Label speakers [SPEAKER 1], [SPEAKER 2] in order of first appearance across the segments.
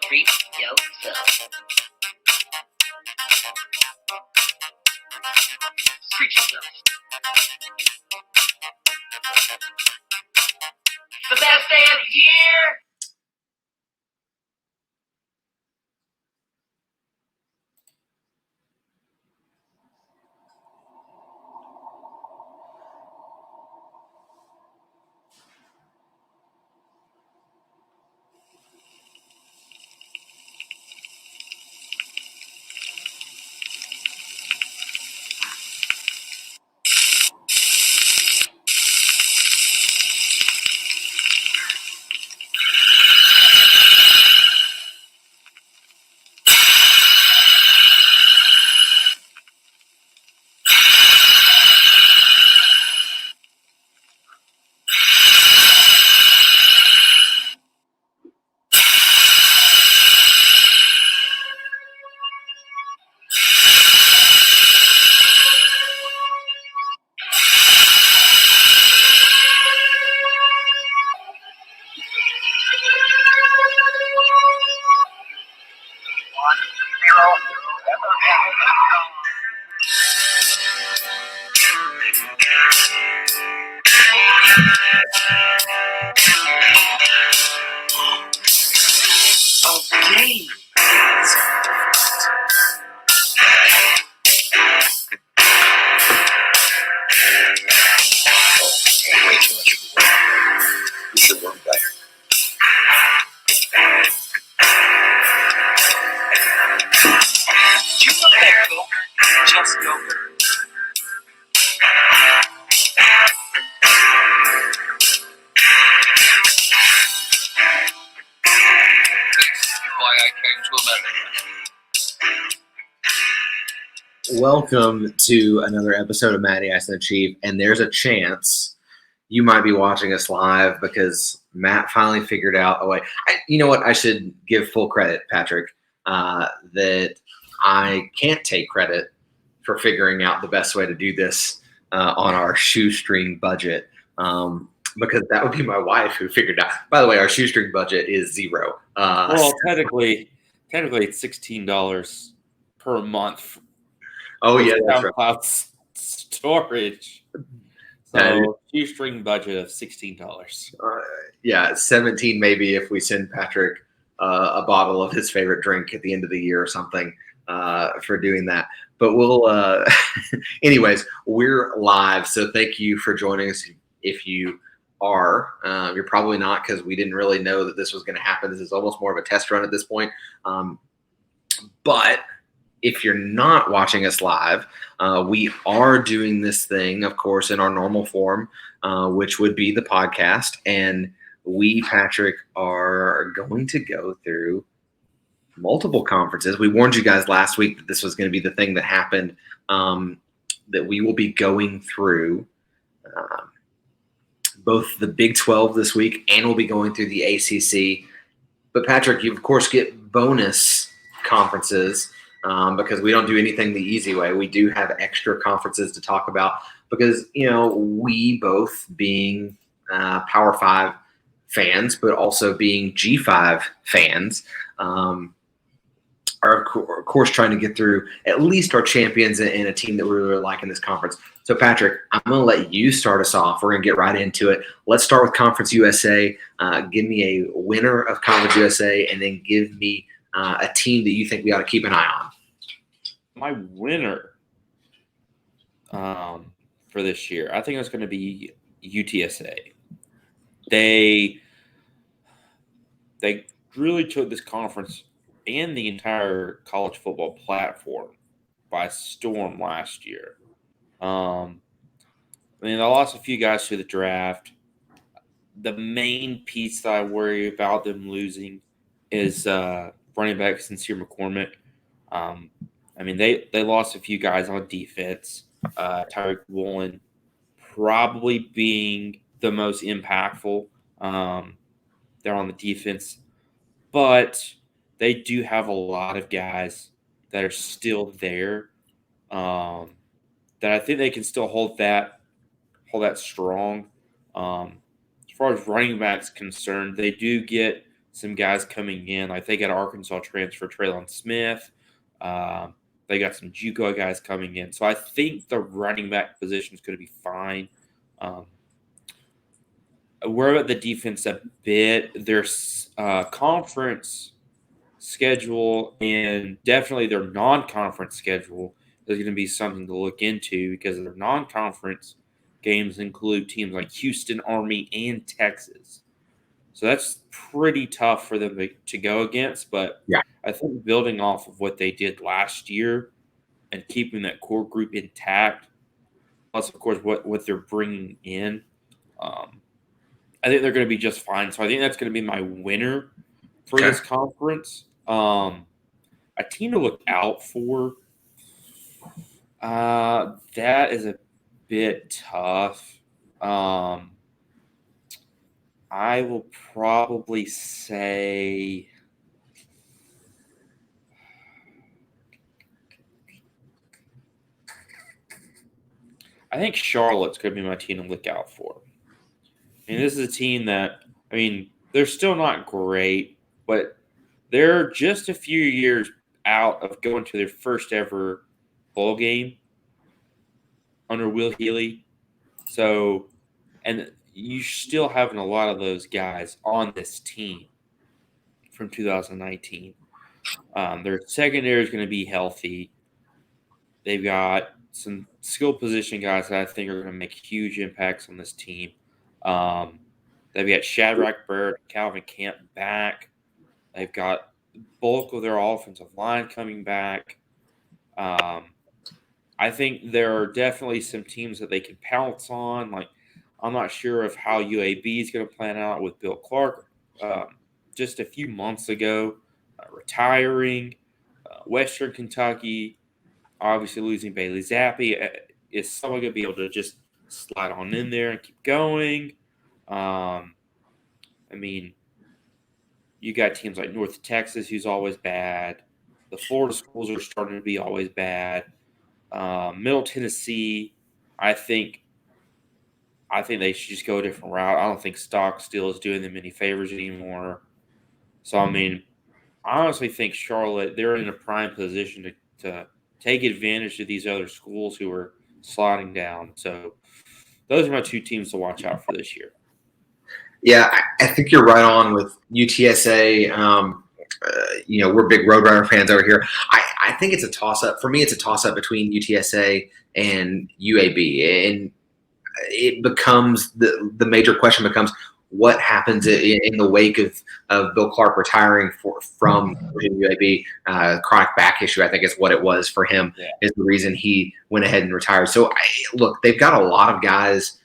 [SPEAKER 1] Treat yourself. Treat yourself. The best day of the year. Okay.
[SPEAKER 2] Way too much. You should work better.
[SPEAKER 1] Do you love that yogurt? Just yogurt. This is why I came to America.
[SPEAKER 3] Welcome to another episode of MIATC and CUSA, and there's a chance you might be watching us live because Matt finally figured out a way. You know what? I should give full credit, Patrick, that I can't take credit for figuring out the best way to do this on our shoestring budget, because that would be my wife who figured out. By the way, our shoestring budget is zero.
[SPEAKER 4] Well, technically it's $16 per month.
[SPEAKER 3] Oh yeah, that's right.
[SPEAKER 4] Cloud storage. So shoestring budget of $16.
[SPEAKER 3] Yeah, 17 maybe if we send Patrick a bottle of his favorite drink at the end of the year or something for doing that. But we'll, anyways, we're live. So thank you for joining us. If you are, you're probably not, because we didn't really know that this was going to happen. This is almost more of a test run at this point. But if you're not watching us live, we are doing this thing, of course, in our normal form, which would be the podcast. And we, Patrick, are going to go through multiple conferences. We warned you guys last week that this was going to be the thing that happened, that we will be going through both the Big 12 this week, and we'll be going through the ACC. But Patrick, you of course get bonus conferences because we don't do anything the easy way. We do have extra conferences to talk about because, you know, we both being Power 5 fans, but also being G5 fans, are of course trying to get through at least our champions in a team that we really like in this conference. So Patrick, I'm going to let you start us off. We're going to get right into it. Let's start with Conference USA. Give me a winner of Conference USA, and then give me a team that you think we ought to keep an eye on.
[SPEAKER 4] My winner for this year, I think it's going to be UTSA. They really took this conference and the entire college football platform by storm last year. I mean, they lost a few guys to the draft. The main piece that I worry about them losing is running back Sincere McCormick. I mean, they lost a few guys on defense. Tyreek Woolen probably being the most impactful there on the defense. But they do have a lot of guys that are still there that I think they can still hold all that strong. As far as running backs concerned, they do get some guys coming in. Like they got Arkansas transfer Traylon Smith. They got some JUCO guys coming in. So I think the running back position is going to be fine. Where about the defense a bit? Their conference schedule and definitely their non-conference schedule is going to be something to look into because their non-conference games include teams like Houston, Army, and Texas. So that's pretty tough for them to go against. But
[SPEAKER 3] Yeah.
[SPEAKER 4] I think building off of what they did last year and keeping that core group intact, plus, of course, what they're bringing in, I think they're going to be just fine. So I think that's going to be my winner for this conference. A team to look out for, that is a bit tough. I will probably say I think Charlotte's going to be my team to look out for. And this is a team that, I mean, they're still not great, but they're just a few years out of going to their first ever bowl game under Will Healy. So, and you still having a lot of those guys on this team from 2019. Their secondary is going to be healthy. They've got some skill position guys that I think are going to make huge impacts on this team. They've got Shadrach Bird, Calvin Camp back. They've got the bulk of their offensive line coming back. I think there are definitely some teams that they can pounce on. Like, I'm not sure of how UAB is going to plan out with Bill Clark just a few months ago, retiring. Western Kentucky, obviously losing Bailey Zappi. Is someone going to be able to just slide on in there and keep going? I mean, you got teams like North Texas, who's always bad. The Florida schools are starting to be always bad. Middle Tennessee, I think they should just go a different route. I don't think Stockstill is doing them any favors anymore. So, I mean, I honestly think Charlotte, they're in a prime position to take advantage of these other schools who are sliding down. So, those are my two teams to watch out for this year.
[SPEAKER 3] Yeah, I think you're right on with UTSA. We're big Roadrunner fans over here. I think it's a toss-up. For me, it's a toss-up between UTSA and UAB. And it becomes the major question becomes what happens in the wake of Bill Clark retiring from UAB. Chronic back issue, I think, is what it was for him. Yeah. Is the reason he went ahead and retired. So, look, they've got a lot of guys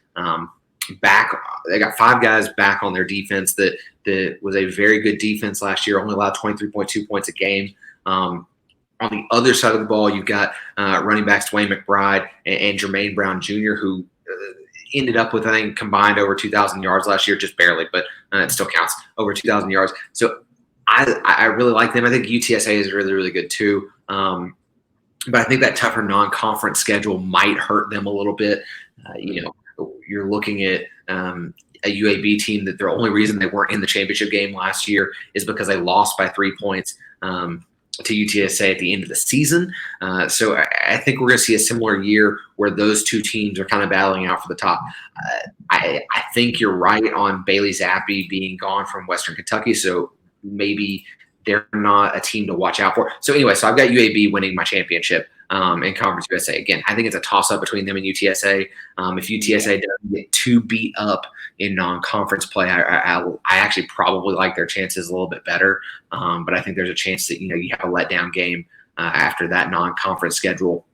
[SPEAKER 3] back. They got 5 guys back on their defense that was a very good defense last year, only allowed 23.2 points a game. On the other side of the ball, you've got running backs Dwayne McBride and Jermaine Brown Jr., who ended up with, I think, combined over 2,000 yards last year, just barely, but it still counts, over 2,000 yards. So I really like them. I think UTSA is really, really good too. But I think that tougher non-conference schedule might hurt them a little bit. You're looking at a UAB team that their only reason they weren't in the championship game last year is because they lost by 3 points to UTSA at the end of the season. So I think we're going to see a similar year where those two teams are kind of battling out for the top. I think you're right on Bailey Zappi being gone from Western Kentucky, so maybe they're not a team to watch out for. So anyway, so I've got UAB winning my championship in Conference USA. Again, I think it's a toss-up between them and UTSA. If UTSA doesn't get too beat up in non-conference play, I actually probably like their chances a little bit better. But I think there's a chance that, you have a letdown game after that non-conference schedule.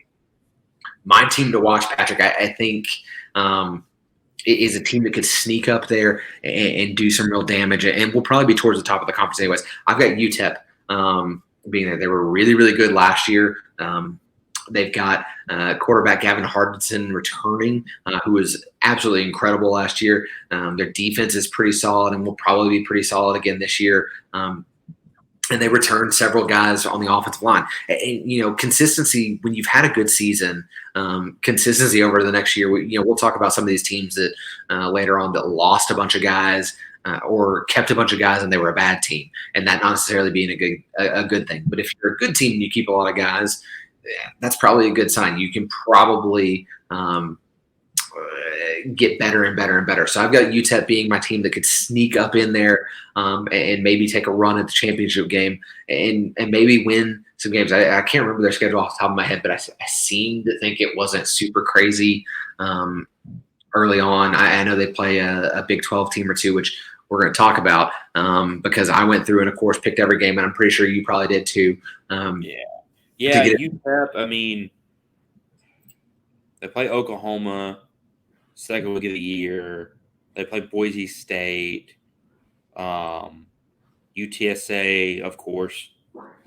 [SPEAKER 3] My team to watch, Patrick, I think is a team that could sneak up there and do some real damage, and will probably be towards the top of the conference anyways. I've got UTEP being there. They were really, really good last year. They've got quarterback Gavin Hardison returning, who was absolutely incredible last year. Their defense is pretty solid and will probably be pretty solid again this year. and they returned several guys on the offensive line. And consistency, when you've had a good season, consistency over the next year. We'll talk about some of these teams that later on that lost a bunch of guys or kept a bunch of guys and they were a bad team, and that not necessarily being a good thing. But if you're a good team and you keep a lot of guys, that's probably a good sign. You can probably get better and better and better. So I've got UTEP being my team that could sneak up in there and maybe take a run at the championship game and maybe win some games. I can't remember their schedule off the top of my head, but I seem to think it wasn't super crazy early on. I know they play a Big 12 team or two, which we're going to talk about because I went through and, of course, picked every game, and I'm pretty sure you probably did too.
[SPEAKER 4] Yeah, UTEP, I mean, they play Oklahoma second week of the year. They play Boise State, UTSA, of course,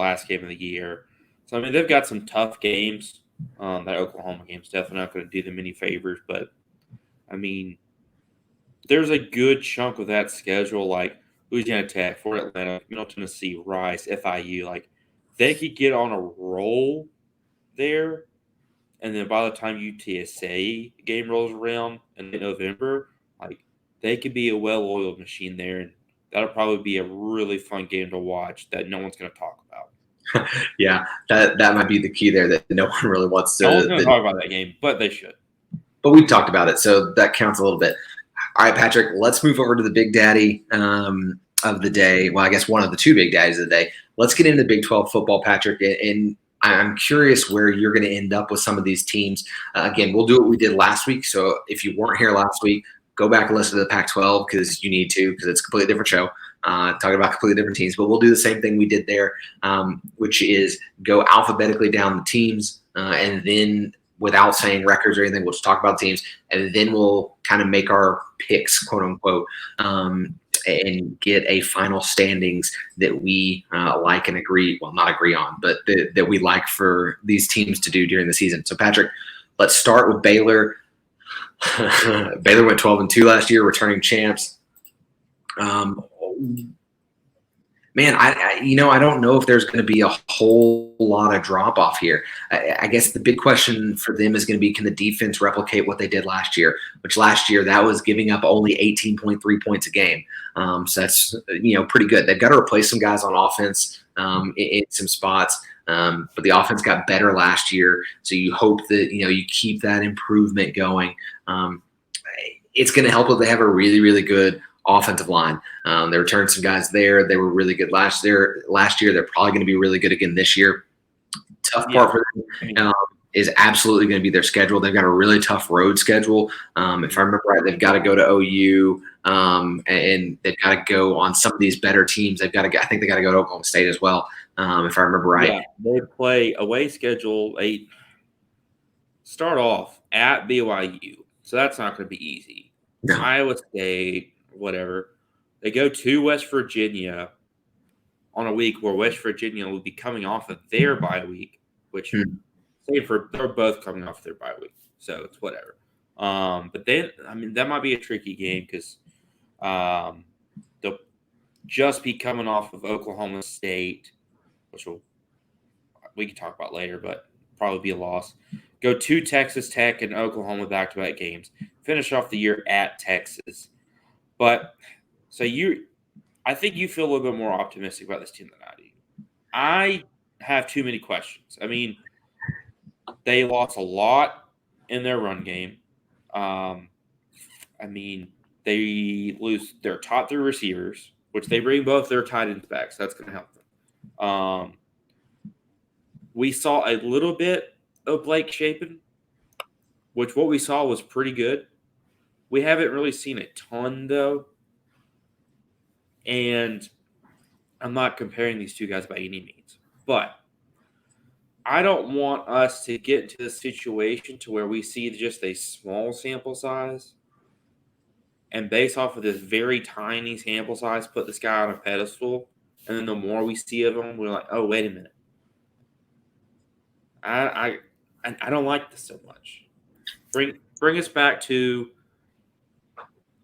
[SPEAKER 4] last game of the year. So, I mean, they've got some tough games. That Oklahoma game's definitely not going to do them any favors. But, I mean, there's a good chunk of that schedule, like Louisiana Tech, Florida Atlantic, Middle Tennessee, Rice, FIU. Like, they could get on a roll there. And then by the time UTSA game rolls around in November, like they could be a well-oiled machine there, and that'll probably be a really fun game to watch that no one's going to talk about.
[SPEAKER 3] Yeah, that might be the key there, that no one really wants to.
[SPEAKER 4] No one's going to talk about that game, but they should.
[SPEAKER 3] But we've talked about it, so that counts a little bit. All right, Patrick, let's move over to the big daddy of the day. Well, I guess one of the two big daddies of the day. Let's get into Big 12 football, Patrick, and I'm curious where you're going to end up with some of these teams. Again, we'll do what we did last week. So if you weren't here last week, go back and listen to the Pac-12 because you need to, because it's a completely different show, talking about completely different teams. But we'll do the same thing we did there, which is go alphabetically down the teams, and then without saying records or anything, we'll just talk about teams, and then we'll kind of make our picks, quote unquote, and get a final standings that we like and agree, well, not agree on, but that we like for these teams to do during the season. So, Patrick, let's start with Baylor. Baylor went 12-2 last year, returning champs. Man, I don't know if there's going to be a whole lot of drop off here. I guess the big question for them is going to be, can the defense replicate what they did last year? Which last year that was giving up only 18.3 points a game. So that's pretty good. They've got to replace some guys on offense in some spots, but the offense got better last year. So you hope that you keep that improvement going. It's going to help if they have a really, really good offensive line. They returned some guys there. They were really good last year. They're probably going to be really good again this year. Tough part for them is absolutely going to be their schedule. They've got a really tough road schedule. If I remember right, they've got to go to OU, and they've got to go on some of these better teams. I think they got to go to Oklahoma State as well, if I remember right.
[SPEAKER 4] Yeah, they play away schedule. Start off at BYU, so that's not going to be easy.
[SPEAKER 3] No.
[SPEAKER 4] Iowa State, whatever. They go to West Virginia on a week where West Virginia will be coming off of their bye week, which they're both coming off their bye week, so it's whatever. But then, that might be a tricky game because they'll just be coming off of Oklahoma State, which we can talk about later, but probably be a loss. Go to Texas Tech and Oklahoma back-to-back games. Finish off the year at Texas. But so I think you feel a little bit more optimistic about this team than I do. I have too many questions. They lost a lot in their run game. They lose their top three receivers, which they bring both their tight ends back, so that's going to help them. We saw a little bit of Blake Shapen, which what we saw was pretty good. We haven't really seen a ton, though. And I'm not comparing these two guys by any means. But I don't want us to get into the situation to where we see just a small sample size and based off of this very tiny sample size, put this guy on a pedestal. And then the more we see of him, we're like, oh, wait a minute. I don't like this so much. Bring us back to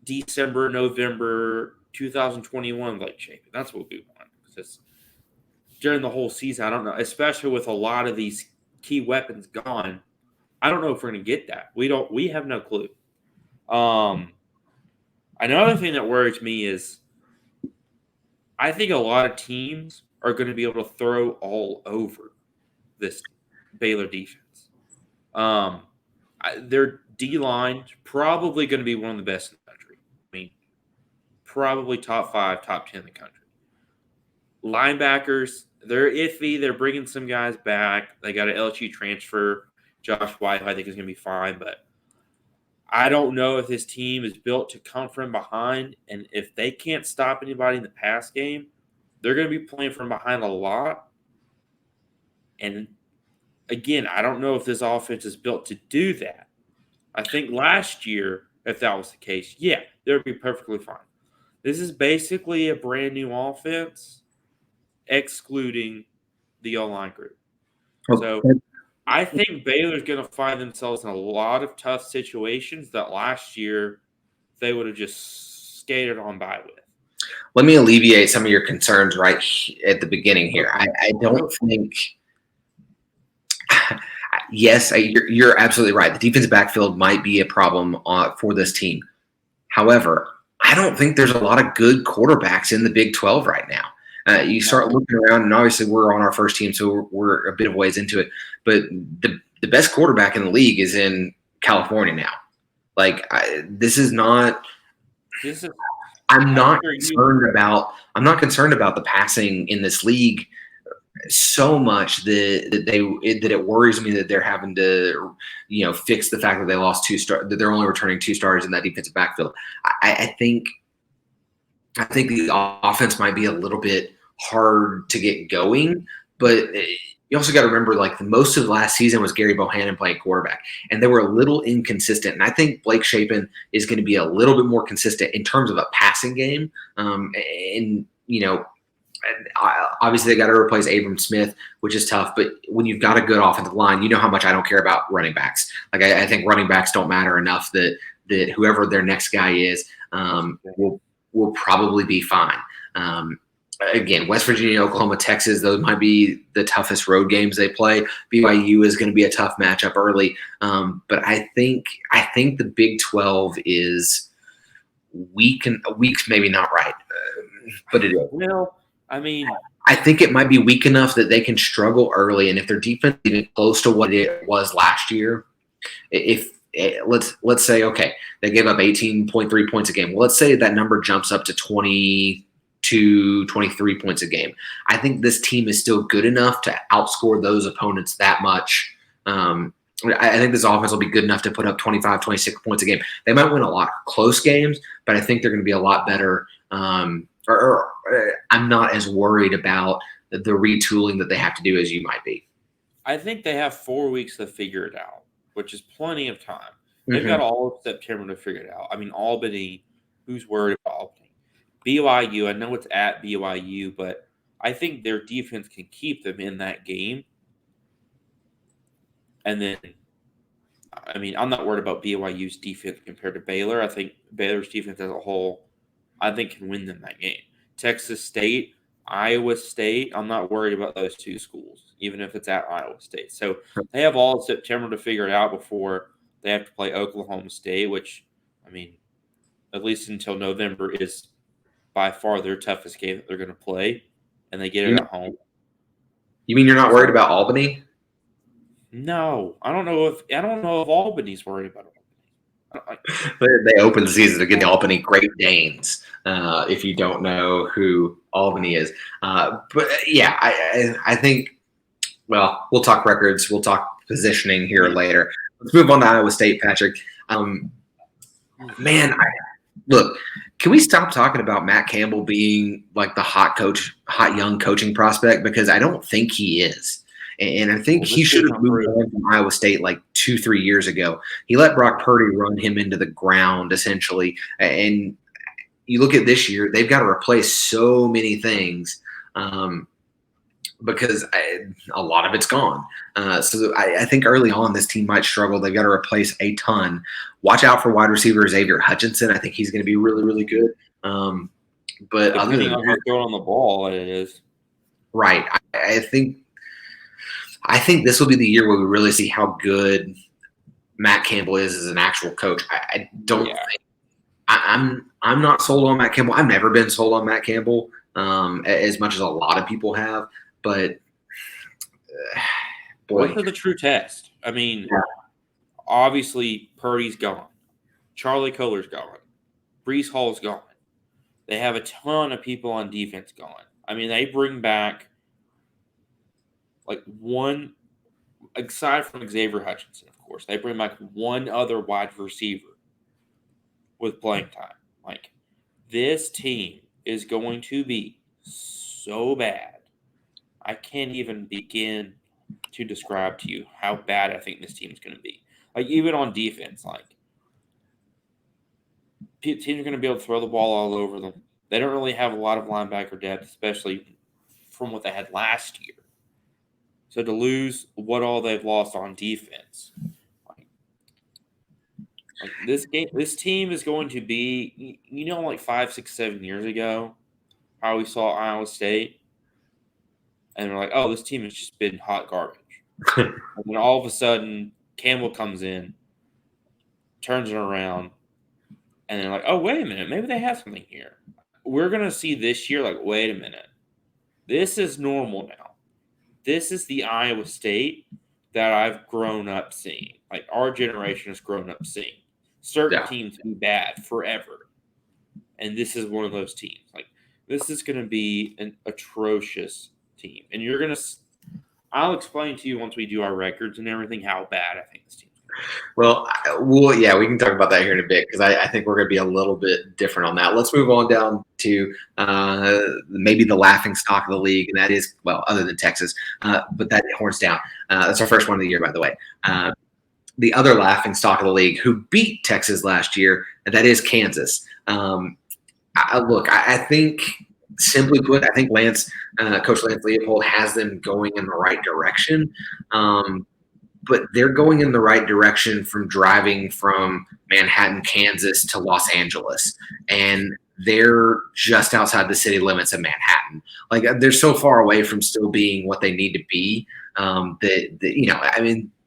[SPEAKER 4] December, November 2021 Blake Shapen. That's what we want. during the whole season. I don't know, especially with a lot of these key weapons gone. I don't know if we're going to get that. We have no clue. Another thing that worries me is I think a lot of teams are going to be able to throw all over this Baylor defense. Their D-line probably going to be one of the best in the country. I mean, probably top 5, top 10 in the country. Linebackers, they're iffy. They're bringing some guys back. They got an LSU transfer, Josh White, who I think is going to be fine, but I don't know if this team is built to come from behind, and if they can't stop anybody in the pass game, they're going to be playing from behind a lot. And again, I don't know if this offense is built to do that. I think last year, if that was the case, yeah, they would be perfectly fine. This is basically a brand new offense, excluding the O-line group. So I think Baylor's going to find themselves in a lot of tough situations that last year they would have just skated on by with.
[SPEAKER 3] Let me alleviate some of your concerns right at the beginning here. I don't think – yes, you're absolutely right. The defensive backfield might be a problem for this team. However, I don't think there's a lot of good quarterbacks in the Big 12 right now. You start looking around, and obviously we're on our first team, so we're a bit of ways into it. But the best quarterback in the league is in California now. Like, this is not – I'm not concerned about the passing in this league so much that it worries me that they're having to, fix the fact that they lost that they're only returning 2 starters in that defensive backfield. I think the offense might be a little bit hard to get going, but you also got to remember, like, most of last season was Gary Bohannon playing quarterback, and they were a little inconsistent. And I think Blake Shapen is going to be a little bit more consistent in terms of a passing game. Obviously they got to replace Abram Smith, which is tough. But when you've got a good offensive line, you know how much I don't care about running backs. Like, I think running backs don't matter enough that whoever their next guy is will probably be fine. Again, West Virginia, Oklahoma, Texas, those might be the toughest road games they play. BYU is going to be a tough matchup early. But I think the Big 12 is weak, maybe not right, but it is.
[SPEAKER 4] Well, I mean,
[SPEAKER 3] I think it might be weak enough that they can struggle early. And if their defense is even close to what it was last year, let's say, okay, they gave up 18.3 points a game. Well, let's say that number jumps up to 22, 23 points a game. I think this team is still good enough to outscore those opponents that much. I think this offense will be good enough to put up 25, 26 points a game. They might win a lot of close games, but I think they're going to be a lot better. I'm not as worried about the retooling that they have to do as you might be.
[SPEAKER 4] I think they have 4 weeks to figure it out, which is plenty of time. They've got all of September to figure it out. I mean, Albany, who's worried about Albany? BYU, I know it's at BYU, but I think their defense can keep them in that game. And then, I mean, I'm not worried about BYU's defense compared to Baylor. I think Baylor's defense as a whole, I think, can win them that game. Texas State, Iowa State, I'm not worried about those 2 schools, even if it's at Iowa State. So they have all of September to figure it out before they have to play Oklahoma State, which, I mean, at least until November is by far their toughest game that they're going to play, and they get it at home. You
[SPEAKER 3] mean you're not worried about Albany?
[SPEAKER 4] No, I don't know if Albany's worried about it.
[SPEAKER 3] They open the season against the Albany Great Danes. If you don't know who Albany is, but yeah, I think. Well, we'll talk records. We'll talk positioning here later. Let's move on to Iowa State, Patrick. Look, can we stop talking about Matt Campbell being like the hot young coaching prospect? Because I don't think he is. And I think he should have moved on from Iowa State like 2-3 years ago. He let Brock Purdy run him into the ground, essentially. And you look at this year, they've got to replace so many things because a lot of it's gone. So I think early on this team might struggle. They've got to replace a ton. Watch out for wide receiver Xavier Hutchinson. I think he's going to be really, really good. But
[SPEAKER 4] depending on who's throwing on the ball, it is.
[SPEAKER 3] Right. I think this will be the year where we really see how good Matt Campbell is as an actual coach. I don't
[SPEAKER 4] Yeah.
[SPEAKER 3] think I'm not sold on Matt Campbell. I've never been sold on Matt Campbell as much as a lot of people have. But boy,
[SPEAKER 4] What's the true test? I mean,
[SPEAKER 3] yeah.
[SPEAKER 4] obviously Purdy's gone, Charlie Kohler's gone, Brees Hall's gone. They have a ton of people on defense gone. I mean, they bring back like one, aside from Xavier Hutchinson, of course, they bring back one other wide receiver with playing time. Like, this team is going to be so bad. I can't even begin to describe to you how bad I think this team is going to be. Like, even on defense, like, teams are going to be able to throw the ball all over them. They don't really have a lot of linebacker depth, especially from what they had last year. So to lose what all they've lost on defense, like this team is going to be, like 5, 6, 7 years ago, how we saw Iowa State, and we're like, oh, this team has just been hot garbage. And then all of a sudden, Campbell comes in, turns it around, and they're like, oh, wait a minute, maybe they have something here. We're gonna see this year, like, wait a minute, this is normal now. This is the Iowa State that I've grown up seeing. Like, our generation has grown up seeing. Certain teams be bad forever. And this is one of those teams. Like, this is going to be an atrocious team. And you're going to – I'll explain to you once we do our records and everything how bad I think this team is.
[SPEAKER 3] Well, yeah, we can talk about that here in a bit because I think we're going to be a little bit different on that. Let's move on down to maybe the laughing stock of the league, and that is, well, other than Texas, but that horns down. That's our first one of the year, by the way. The other laughing stock of the league who beat Texas last year, and that is Kansas. I think, simply put, I think Coach Lance Leopold has them going in the right direction. But they're going in the right direction from driving from Manhattan, Kansas to Los Angeles. And they're just outside the city limits of Manhattan. Like, they're so far away from still being what they need to be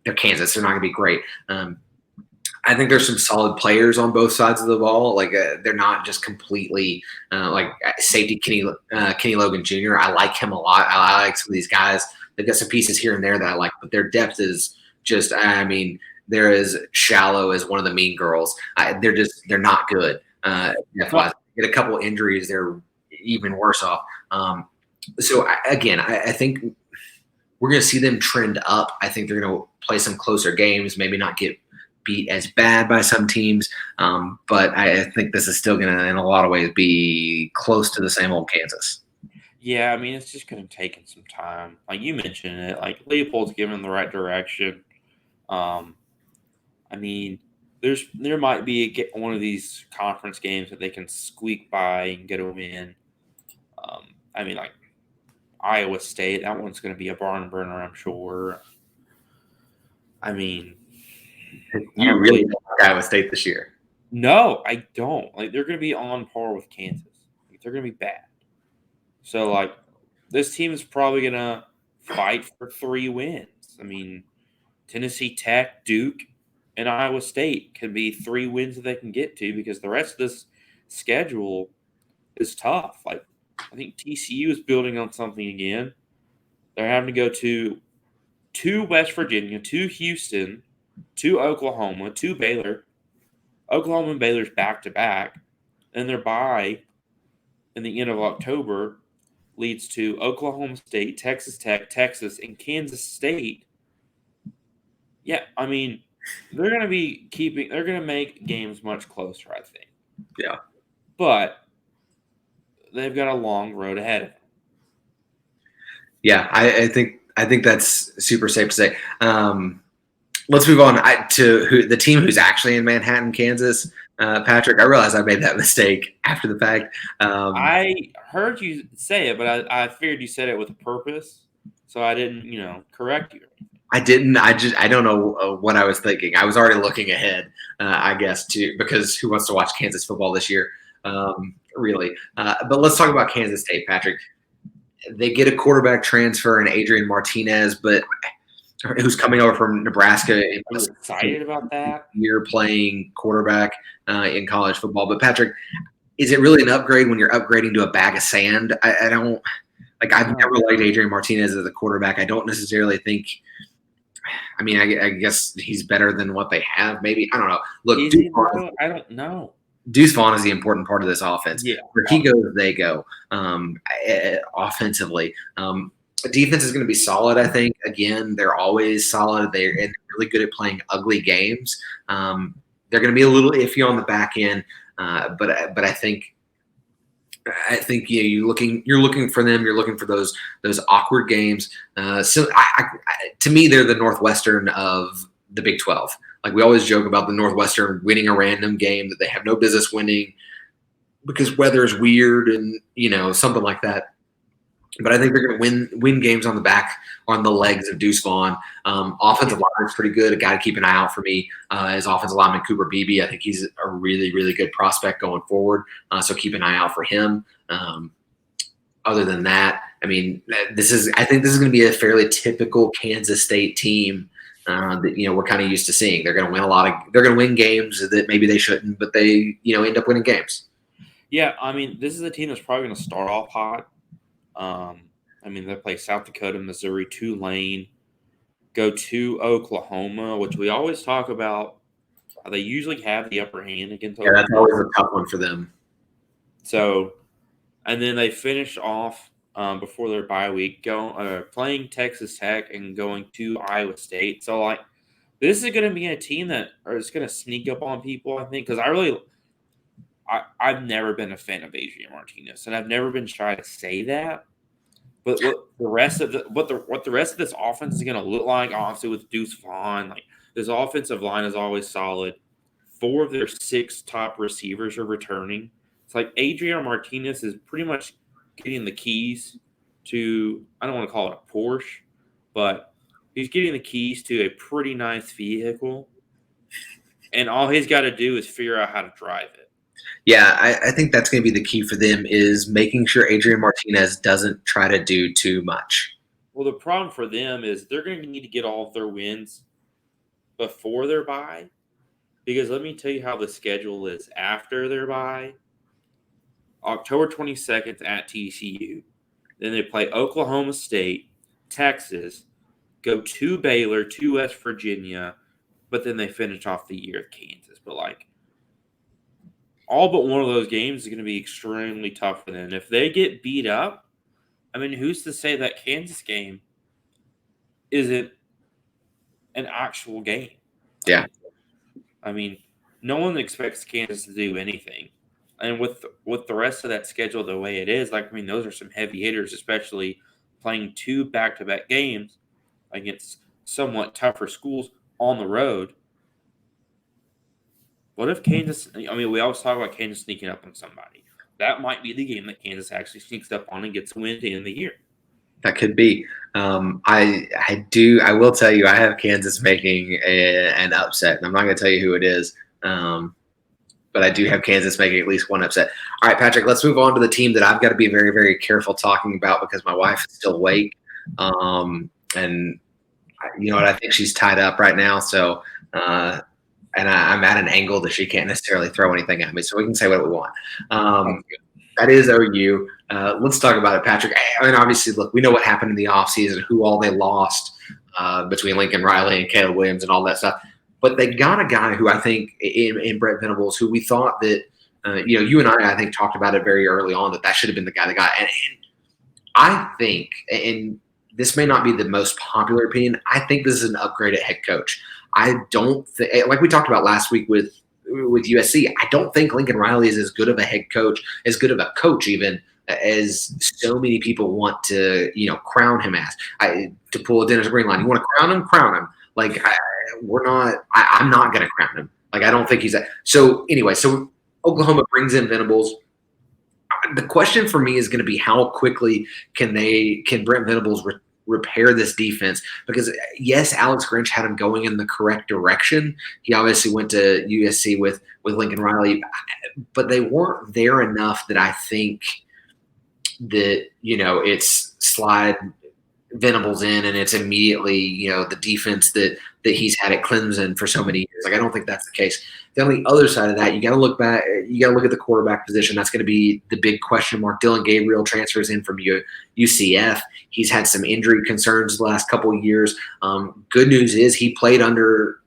[SPEAKER 3] they're Kansas. They're not going to be great. I think there's some solid players on both sides of the ball. Like, they're not just completely like safety Kenny Logan Jr. I like him a lot. I like some of these guys. They've got some pieces here and there that I like, but their depth is just, they're as shallow as one of the mean girls. They're not good. Get a couple injuries, they're even worse off. I think we're going to see them trend up. I think they're going to play some closer games, maybe not get beat as bad by some teams. But I think this is still going to, in a lot of ways, be close to the same old Kansas.
[SPEAKER 4] Yeah, it's just going to take some time. Like you mentioned it, like Leopold's given the right direction. There might be one of these conference games that they can squeak by and get a win. Like Iowa State, that one's going to be a barn burner, I'm sure.
[SPEAKER 3] You really don't like Iowa State this year?
[SPEAKER 4] No, I don't. Like, they're going to be on par with Kansas. Like, they're going to be bad. So, like, this team is probably going to fight for 3 wins. Tennessee Tech, Duke, and Iowa State can be 3 wins that they can get to because the rest of this schedule is tough. Like, I think TCU is building on something again. They're having to go to West Virginia, to Houston, to Oklahoma, to Baylor. Oklahoma and Baylor's back-to-back. And their bye in the end of October leads to Oklahoma State, Texas Tech, Texas, and Kansas State. Yeah, they're going to make games much closer, I think.
[SPEAKER 3] Yeah.
[SPEAKER 4] But they've got a long road ahead of them.
[SPEAKER 3] Yeah, I think that's super safe to say. Let's move on to the team who's actually in Manhattan, Kansas. Patrick, I realized I made that mistake after the fact.
[SPEAKER 4] I heard you say it, but I figured you said it with a purpose, so I didn't, correct you.
[SPEAKER 3] I didn't. I don't know what I was thinking. I was already looking ahead, I guess, because who wants to watch Kansas football this year, really? But let's talk about Kansas State, Patrick. they get a quarterback transfer in Adrian Martinez, but who's coming over from Nebraska.
[SPEAKER 4] Are you excited about that?
[SPEAKER 3] You're playing quarterback in college football. But Patrick, is it really an upgrade when you're upgrading to a bag of sand? I don't like. I've never liked Adrian Martinez as a quarterback. I don't necessarily think. I mean, I guess he's better than what they have. Maybe I don't know. Look,
[SPEAKER 4] I don't know.
[SPEAKER 3] Deuce Vaughn is the important part of this offense.
[SPEAKER 4] Yeah.
[SPEAKER 3] Where he goes, they go. Offensively, defense is going to be solid. I think. Again, they're always solid. They're really good at playing ugly games. They're going to be a little iffy on the back end, but I think you're looking for them. You're looking for those awkward games. So to me, they're the Northwestern of the Big 12. Like we always joke about the Northwestern winning a random game that they have no business winning because weather is weird and something like that. But I think they're going to win games on the legs of Deuce Vaughn. Offensive line is pretty good. A guy to keep an eye out for me is offensive lineman Cooper Beebe. I think he's a really, really good prospect going forward. So keep an eye out for him. Other than that, I mean, I think this is going to be a fairly typical Kansas State team that we're kind of used to seeing. They're going to they're going to win games that maybe they shouldn't, but they end up winning games.
[SPEAKER 4] Yeah, I mean, this is a team that's probably going to start off hot. I mean, they play South Dakota, Missouri, Tulane, go to Oklahoma, which we always talk about. They usually have the upper hand against Oklahoma.
[SPEAKER 3] Yeah, that's always a tough one for them. So,
[SPEAKER 4] and then they finish off before their bye week, playing Texas Tech and going to Iowa State. So, like, this is going to be a team that is going to sneak up on people, I think, because I've never been a fan of Adrian Martinez, and I've never been shy to say that. But what the rest of this offense is going to look like, obviously with Deuce Vaughn, like this offensive line is always solid. 4 of their 6 top receivers are returning. It's like Adrian Martinez is pretty much getting the keys to, I don't want to call it a Porsche, but he's getting the keys to a pretty nice vehicle, and all he's got to do is figure out how to drive it.
[SPEAKER 3] Yeah, I think that's going to be the key for them is making sure Adrian Martinez doesn't try to do too much.
[SPEAKER 4] Well, the problem for them is they're going to need to get all of their wins before their bye, because let me tell you how the schedule is after their bye. October 22nd at TCU. Then they play Oklahoma State, Texas, go to Baylor, to West Virginia, but then they finish off the year at Kansas. But, like, all but one of those games is going to be extremely tough for them. If they get beat up, I mean, who's to say that Kansas game isn't an actual game?
[SPEAKER 3] Yeah.
[SPEAKER 4] I mean, no one expects Kansas to do anything. And with the rest of that schedule the way it is, like, I mean, those are some heavy hitters, especially playing 2 back-to-back games against somewhat tougher schools on the road. What if Kansas – I mean, we always talk about Kansas sneaking up on somebody. That might be the game that Kansas actually sneaks up on and gets a win at the end of the year.
[SPEAKER 3] That could be. I will tell you, I have Kansas making an upset. And I'm not going to tell you who it is, but I do have Kansas making at least one upset. All right, Patrick, let's move on to the team that I've got to be very, very careful talking about because my wife is still awake. And you know what? I think she's tied up right now. So and I'm at an angle that she can't necessarily throw anything at me, so we can say what we want. That is OU. Let's talk about it, Patrick. I mean, obviously, look, we know what happened in the offseason, who all they lost between Lincoln Riley and Caleb Williams and all that stuff. But they got a guy who I think in Brett Venables, who we thought that, you and I think, talked about it very early on, that should have been the guy that got. And I think, and this may not be the most popular opinion, I think this is an upgrade at head coach. I don't think, like we talked about last week with USC, I don't think Lincoln Riley is as good of a head coach, as good of a coach even, as so many people want to, crown him as. To pull a Dennis Green line, you want to crown him? Crown him. Like, I'm not going to crown him. Like, I don't think he's that. So, anyway, so Oklahoma brings in Venables. The question for me is going to be how quickly can Brent Venables repair this defense, because yes, Alex Grinch had him going in the correct direction. He obviously went to USC with Lincoln Riley, but they weren't there enough that I think that, it's slide Venables in, and it's immediately the defense that he's had at Clemson for so many years. Like I don't think that's the case. Then on the other side of that, you got to look back. You got to look at the quarterback position. That's going to be the big question mark. Dylan Gabriel transfers in from UCF. He's had some injury concerns the last couple of years. Good news is he played under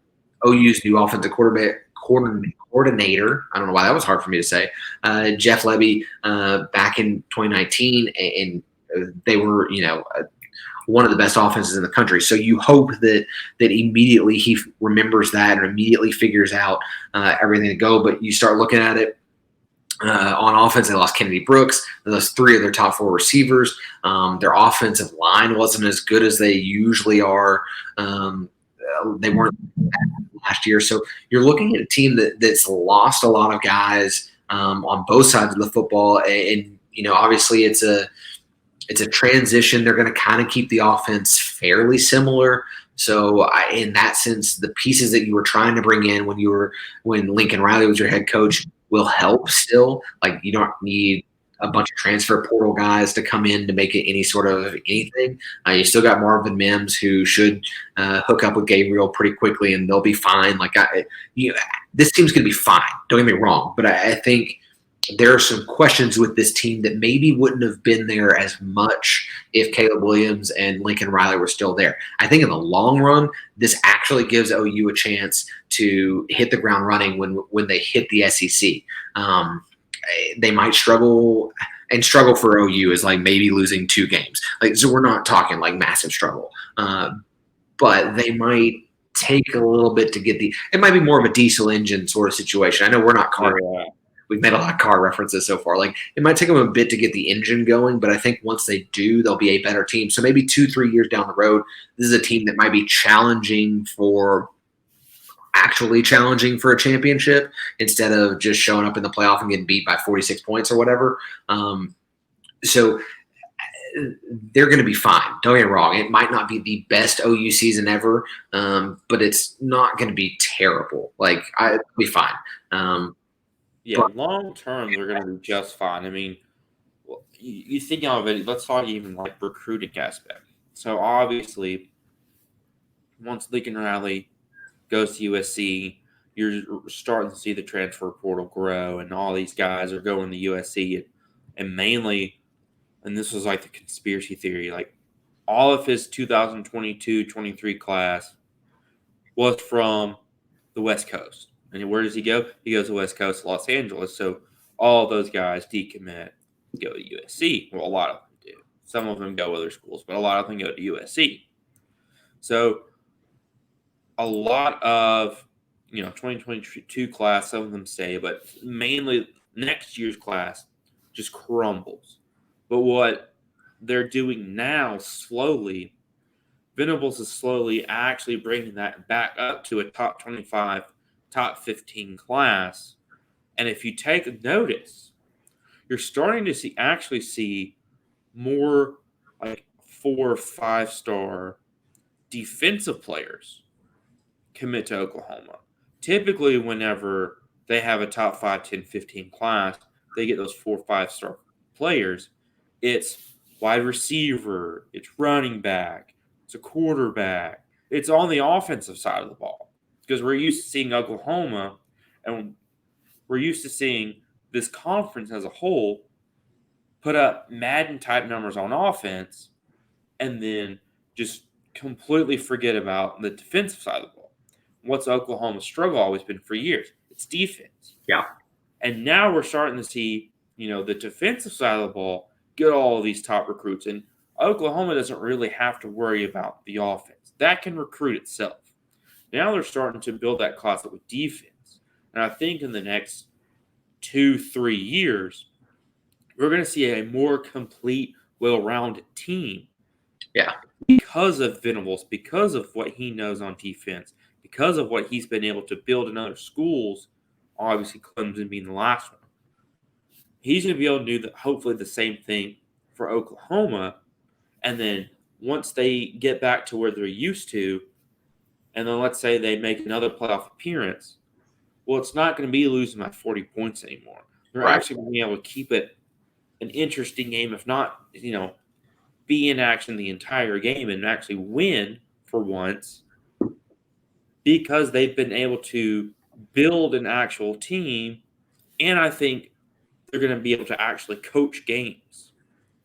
[SPEAKER 3] OU's new offensive coordinator. I don't know why that was hard for me to say. Jeff Lebby back in 2019, and they were one of the best offenses in the country. So you hope that immediately he remembers that and immediately figures out everything to go. But you start looking at it on offense, they lost Kennedy Brooks. They lost 3 of their top 4 receivers. Their offensive line wasn't as good as they usually are. They weren't last year. So you're looking at a team that's lost a lot of guys on both sides of the football. And obviously it's a transition. They're going to kind of keep the offense fairly similar. So in that sense, the pieces that you were trying to bring in when Lincoln Riley was your head coach will help still. Like you don't need a bunch of transfer portal guys to come in to make it any sort of anything. You still got Marvin Mims who should hook up with Gabriel pretty quickly, and they'll be fine. This team's going to be fine. Don't get me wrong, but I think there are some questions with this team that maybe wouldn't have been there as much if Caleb Williams and Lincoln Riley were still there. I think in the long run, this actually gives OU a chance to hit the ground running when they hit the SEC. They might struggle, and struggle for OU is like maybe losing 2 games. So we're not talking like massive struggle, but they might take a little bit to get it might be more of a diesel engine sort of situation. I know we're not we've made a lot of car references so far. Like it might take them a bit to get the engine going, but I think once they do, they'll be a better team. So maybe 2-3 years down the road, this is a team that might be actually challenging for a championship instead of just showing up in the playoff and getting beat by 46 points or whatever. So they're going to be fine. Don't get me wrong. It might not be the best OU season ever, but it's not going to be terrible. It'll be fine.
[SPEAKER 4] Long term, they're going to be just fine. I mean, you think of it, let's talk even like recruiting aspect. So obviously, once Lincoln Riley goes to USC, you're starting to see the transfer portal grow, and all these guys are going to USC, and mainly, and this was like the conspiracy theory, like all of his 2022-23 class was from the West Coast. And where does he go? He goes to West Coast, Los Angeles. So all those guys decommit, go to USC. Well, a lot of them do. Some of them go to other schools, but a lot of them go to USC. So a lot of 2022 class, some of them stay, but mainly next year's class just crumbles. But what they're doing now slowly, Venables is slowly actually bringing that back up to a top 25, top 15 class. And if you take notice, you're starting to see more like 4 or 5-star defensive players commit to Oklahoma. Typically, whenever they have a top 5, 10, 15 class, they get those 4 or 5-star players. It's wide receiver, it's running back, it's a quarterback. It's on the offensive side of the ball. Because we're used to seeing Oklahoma, and we're used to seeing this conference as a whole put up Madden-type numbers on offense and then just completely forget about the defensive side of the ball. What's Oklahoma's struggle always been for years? It's defense.
[SPEAKER 3] Yeah.
[SPEAKER 4] And now we're starting to see, the defensive side of the ball get all of these top recruits. And Oklahoma doesn't really have to worry about the offense. That can recruit itself. Now they're starting to build that class up with defense. And I think in the next 2-3 years, we're going to see a more complete, well-rounded team.
[SPEAKER 3] Yeah.
[SPEAKER 4] Because of Venables, because of what he knows on defense, because of what he's been able to build in other schools, obviously Clemson being the last one. He's going to be able to do hopefully the same thing for Oklahoma. And then once they get back to where they're used to, and then let's say they make another playoff appearance, well, it's not going to be losing by 40 points anymore. They're actually going to be able to keep it an interesting game, if not, be in action the entire game and actually win for once because they've been able to build an actual team. And I think they're going to be able to actually coach games.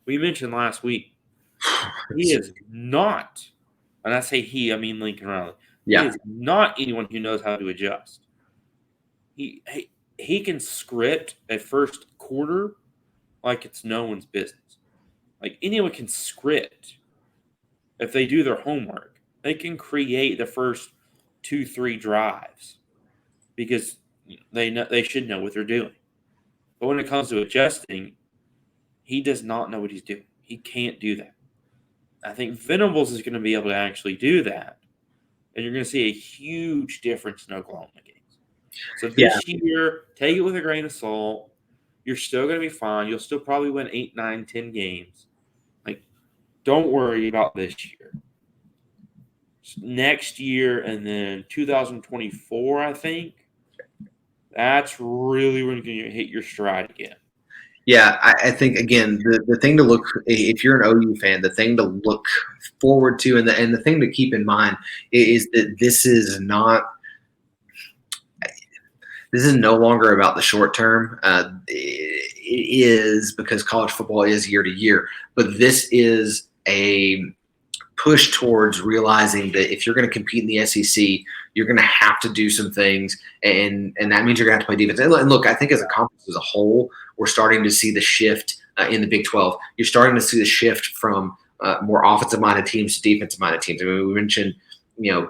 [SPEAKER 4] We mentioned last week, he is not, and I say he, I mean Lincoln Riley. He
[SPEAKER 3] Yeah.
[SPEAKER 4] is not anyone who knows how to adjust. He can script a first quarter like it's no one's business. Like anyone can script if they do their homework. They can create the first 2-3 drives because they should know what they're doing. But when it comes to adjusting, he does not know what he's doing. He can't do that. I think Venables is going to be able to actually do that. And you're going to see a huge difference in Oklahoma games. So this year, take it with a grain of salt. You're still going to be fine. You'll still probably win 8, 9, 10 games. Like, don't worry about this year. Next year and then 2024, I think, that's really when you're going to hit your stride again.
[SPEAKER 3] Yeah, I think again the thing to look, if you're an OU fan, the thing to look forward to and the thing to keep in mind is that this is no longer about the short term. It is because college football is year to year, but this is a push towards realizing that if you're going to compete in the SEC, you're going to have to do some things, and that means you're going to have to play defense. And look, I think as a conference as a whole, we're starting to see the shift in the Big 12. You're starting to see the shift from more offensive-minded teams to defensive-minded teams. I mean, we mentioned,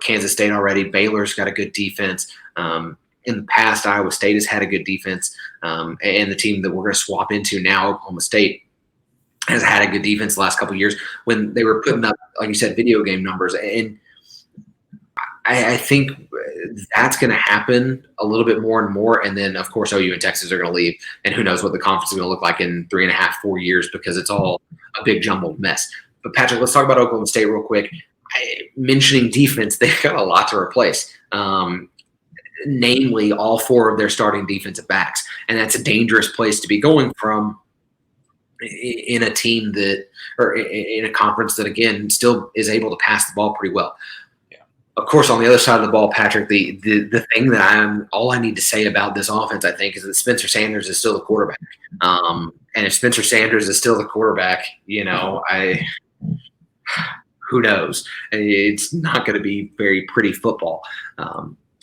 [SPEAKER 3] Kansas State already. Baylor's got a good defense. In the past, Iowa State has had a good defense, and the team that we're going to swap into now, Oklahoma State, has had a good defense the last couple of years when they were putting up, like you said, video game numbers. And I think that's going to happen a little bit more and more. And then, of course, OU and Texas are going to leave. And who knows what the conference is going to look like in 3.5, 4 years because it's all a big jumbled mess. But, Patrick, let's talk about Oklahoma State real quick. Mentioning defense, they've got a lot to replace. Namely, all 4 of their starting defensive backs. And that's a dangerous place to be going from in a team that, or in a conference that, again, still is able to pass the ball pretty well.
[SPEAKER 4] Yeah.
[SPEAKER 3] Of course, on the other side of the ball, Patrick, the thing that all I need to say about this offense, I think, is that Spencer Sanders is still the quarterback. And if Spencer Sanders is still the quarterback, who knows? It's not going to be very pretty football.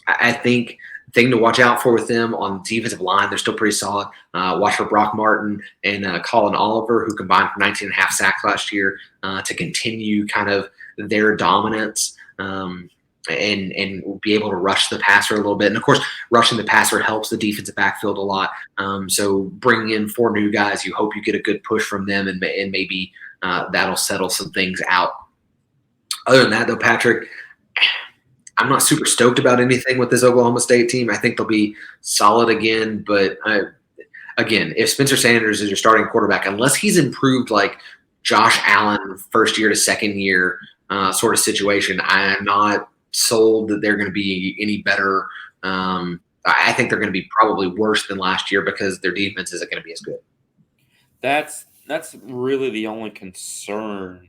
[SPEAKER 3] I think thing to watch out for with them on the defensive line, they're still pretty solid. Watch for Brock Martin and Colin Oliver, who combined for 19.5 sacks last year, to continue kind of their dominance and be able to rush the passer a little bit. And, of course, rushing the passer helps the defensive backfield a lot. So bringing in 4 new guys, you hope you get a good push from them, and maybe that'll settle some things out. Other than that, though, Patrick, I'm not super stoked about anything with this Oklahoma State team. I think they'll be solid again. But, again, if Spencer Sanders is your starting quarterback, unless he's improved like Josh Allen first year to second year sort of situation, I am not sold that they're going to be any better. I think they're going to be probably worse than last year because their defense isn't going to be as good.
[SPEAKER 4] That's really the only concern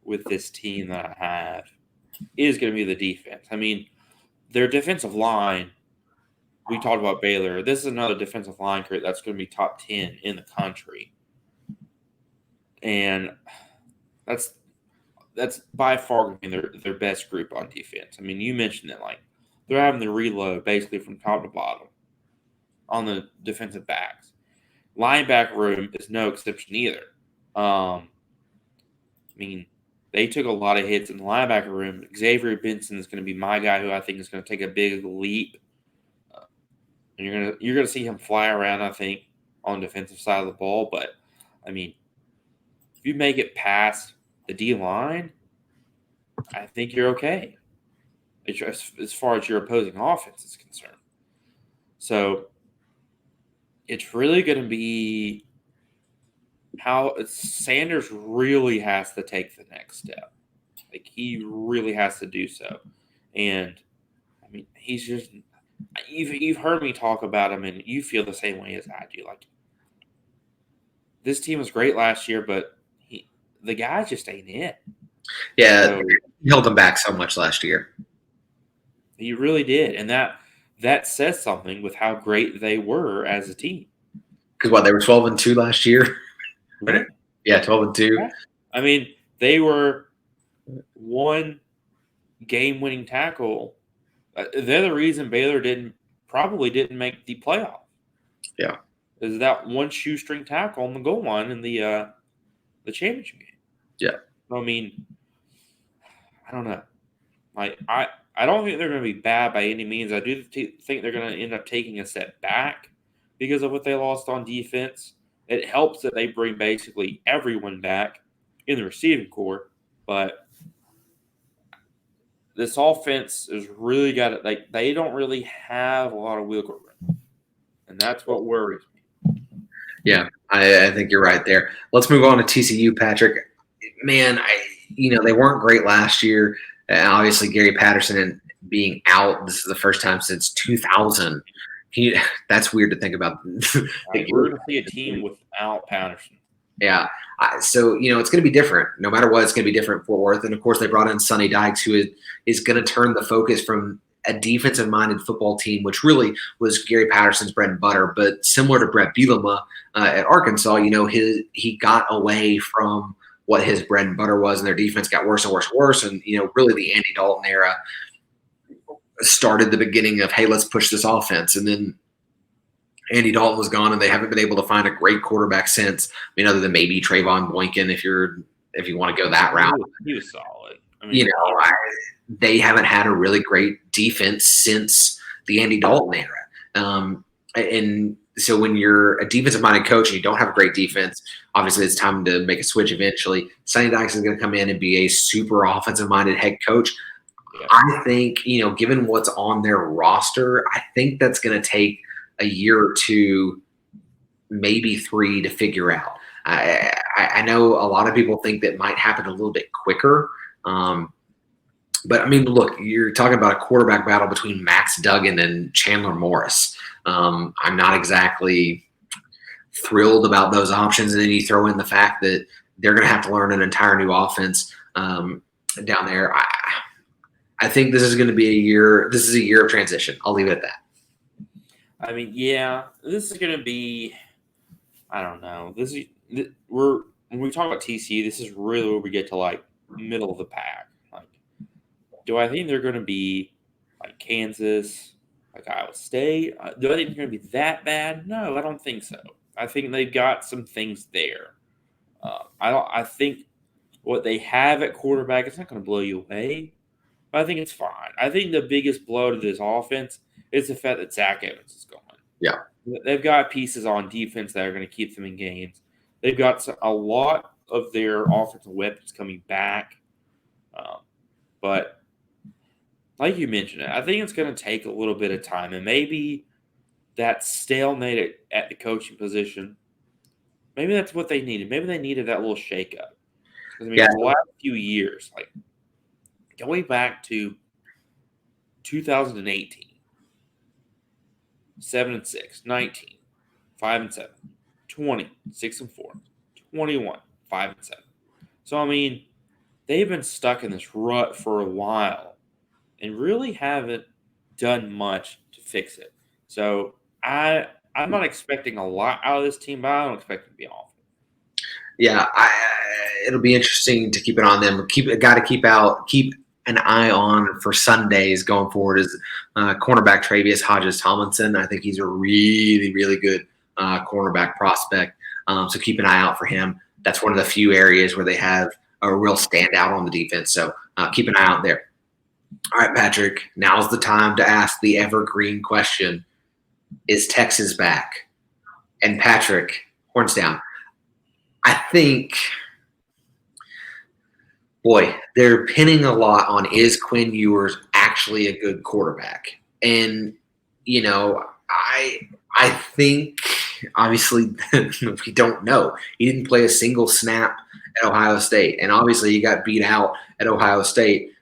[SPEAKER 4] with this team that I have is going to be the defense. I mean, their defensive line, we talked about Baylor. This is another defensive line group that's going to be top 10 in the country. And that's by far going to be their best group on defense. I mean, you mentioned it. Like, they're having to reload basically from top to bottom on the defensive backs. Linebacker room is no exception either. I mean, they took a lot of hits in the linebacker room. Xavier Benson is going to be my guy who I think is going to take a big leap. And you're gonna see him fly around, I think, on the defensive side of the ball. But, I mean, if you make it past the D-line, I think you're okay as far as your opposing offense is concerned. So it's really going to be how Sanders really has to take the next step. Like, he really has to do so. And, I mean, he's just – you've heard me talk about him, and you feel the same way as I do. Like, this team was great last year, but the guys just ain't it.
[SPEAKER 3] Yeah,
[SPEAKER 4] So
[SPEAKER 3] he held them back so much last year.
[SPEAKER 4] he really did, and that says something with how great they were as a team.
[SPEAKER 3] Because they were 12-2 last year.
[SPEAKER 4] Yeah.
[SPEAKER 3] Yeah, 12-2.
[SPEAKER 4] I mean, they were one game-winning tackle. They're the reason Baylor probably didn't make the playoff.
[SPEAKER 3] Yeah,
[SPEAKER 4] is that one shoestring tackle on the goal line in the championship game.
[SPEAKER 3] Yeah.
[SPEAKER 4] I mean, I don't know. I don't think they're going to be bad by any means. I do think they're going to end up taking a step back because of what they lost on defense. It helps that they bring basically everyone back in the receiving corps, but this offense is really got it. Like they don't really have a lot of wiggle room, and that's what worries me.
[SPEAKER 3] Yeah, I think you're right there. Let's move on to TCU, Patrick. Man, they weren't great last year. Obviously, Gary Patterson being out. This is the first time since 2000. That's weird to think about.
[SPEAKER 4] We're going to see a team without Patterson.
[SPEAKER 3] Yeah. So, it's going to be different. No matter what, it's going to be different in Fort Worth. And, of course, they brought in Sonny Dykes, who is going to turn the focus from a defensive-minded football team, which really was Gary Patterson's bread and butter. But similar to Brett Bielema at Arkansas, he got away from what his bread and butter was, and their defense got worse and worse and worse. And, really the Andy Dalton era started the beginning of, hey, let's push this offense. And then Andy Dalton was gone, and they haven't been able to find a great quarterback since. Other than maybe Trayvon Boykin, if you want to go that route.
[SPEAKER 4] He was solid.
[SPEAKER 3] They haven't had a really great defense since the Andy Dalton era. And so when you're a defensive-minded coach and you don't have a great defense, obviously it's time to make a switch eventually. Sonny Dykes is going to come in and be a super offensive-minded head coach. Yeah. I think, given what's on their roster, I think that's going to take a year or two, maybe 3 to figure out. I know a lot of people think that might happen a little bit quicker. But, look, you're talking about a quarterback battle between Max Duggan and Chandler Morris. I'm not exactly thrilled about those options. And then you throw in the fact that they're going to have to learn an entire new offense down there. I think this is going to be a year of transition. I'll leave it at that.
[SPEAKER 4] Yeah, this is going to be, I don't know. When we talk about TCU, this is really where we get to middle of the pack. Do I think they're going to be like Kansas, like Iowa State? Do I think they're going to be that bad? No, I don't think so. I think they've got some things there. I think what they have at quarterback, it's not going to blow you away, but I think it's fine. I think the biggest blow to this offense is the fact that Zach Evans is gone.
[SPEAKER 3] Yeah.
[SPEAKER 4] They've got pieces on defense that are going to keep them in games. They've got a lot of their offensive weapons coming back. But like you mentioned, I think it's going to take a little bit of time. And maybe that stalemate at the coaching position, maybe that's what they needed. Maybe they needed that little shakeup. The last few years, going back to 2018, 7-6, 19, 5-7, 20, 6-4, 21, 5-7. So they've been stuck in this rut for a while and really haven't done much to fix it. So I'm not expecting a lot out of this team, but I don't expect it to be awful.
[SPEAKER 3] Yeah, it'll be interesting to keep it on them. Keep an eye on for Sundays going forward is cornerback Travius Hodges-Tomlinson. I think he's a really, really good cornerback prospect. So keep an eye out for him. That's one of the few areas where they have a real standout on the defense. So keep an eye out there. All right, Patrick, now's the time to ask the evergreen question. Is Texas back? And Patrick, horns down. I think, they're pinning a lot on, is Quinn Ewers actually a good quarterback? And, I think, obviously, we don't know. He didn't play a single snap at Ohio State. And obviously he got beat out at Ohio State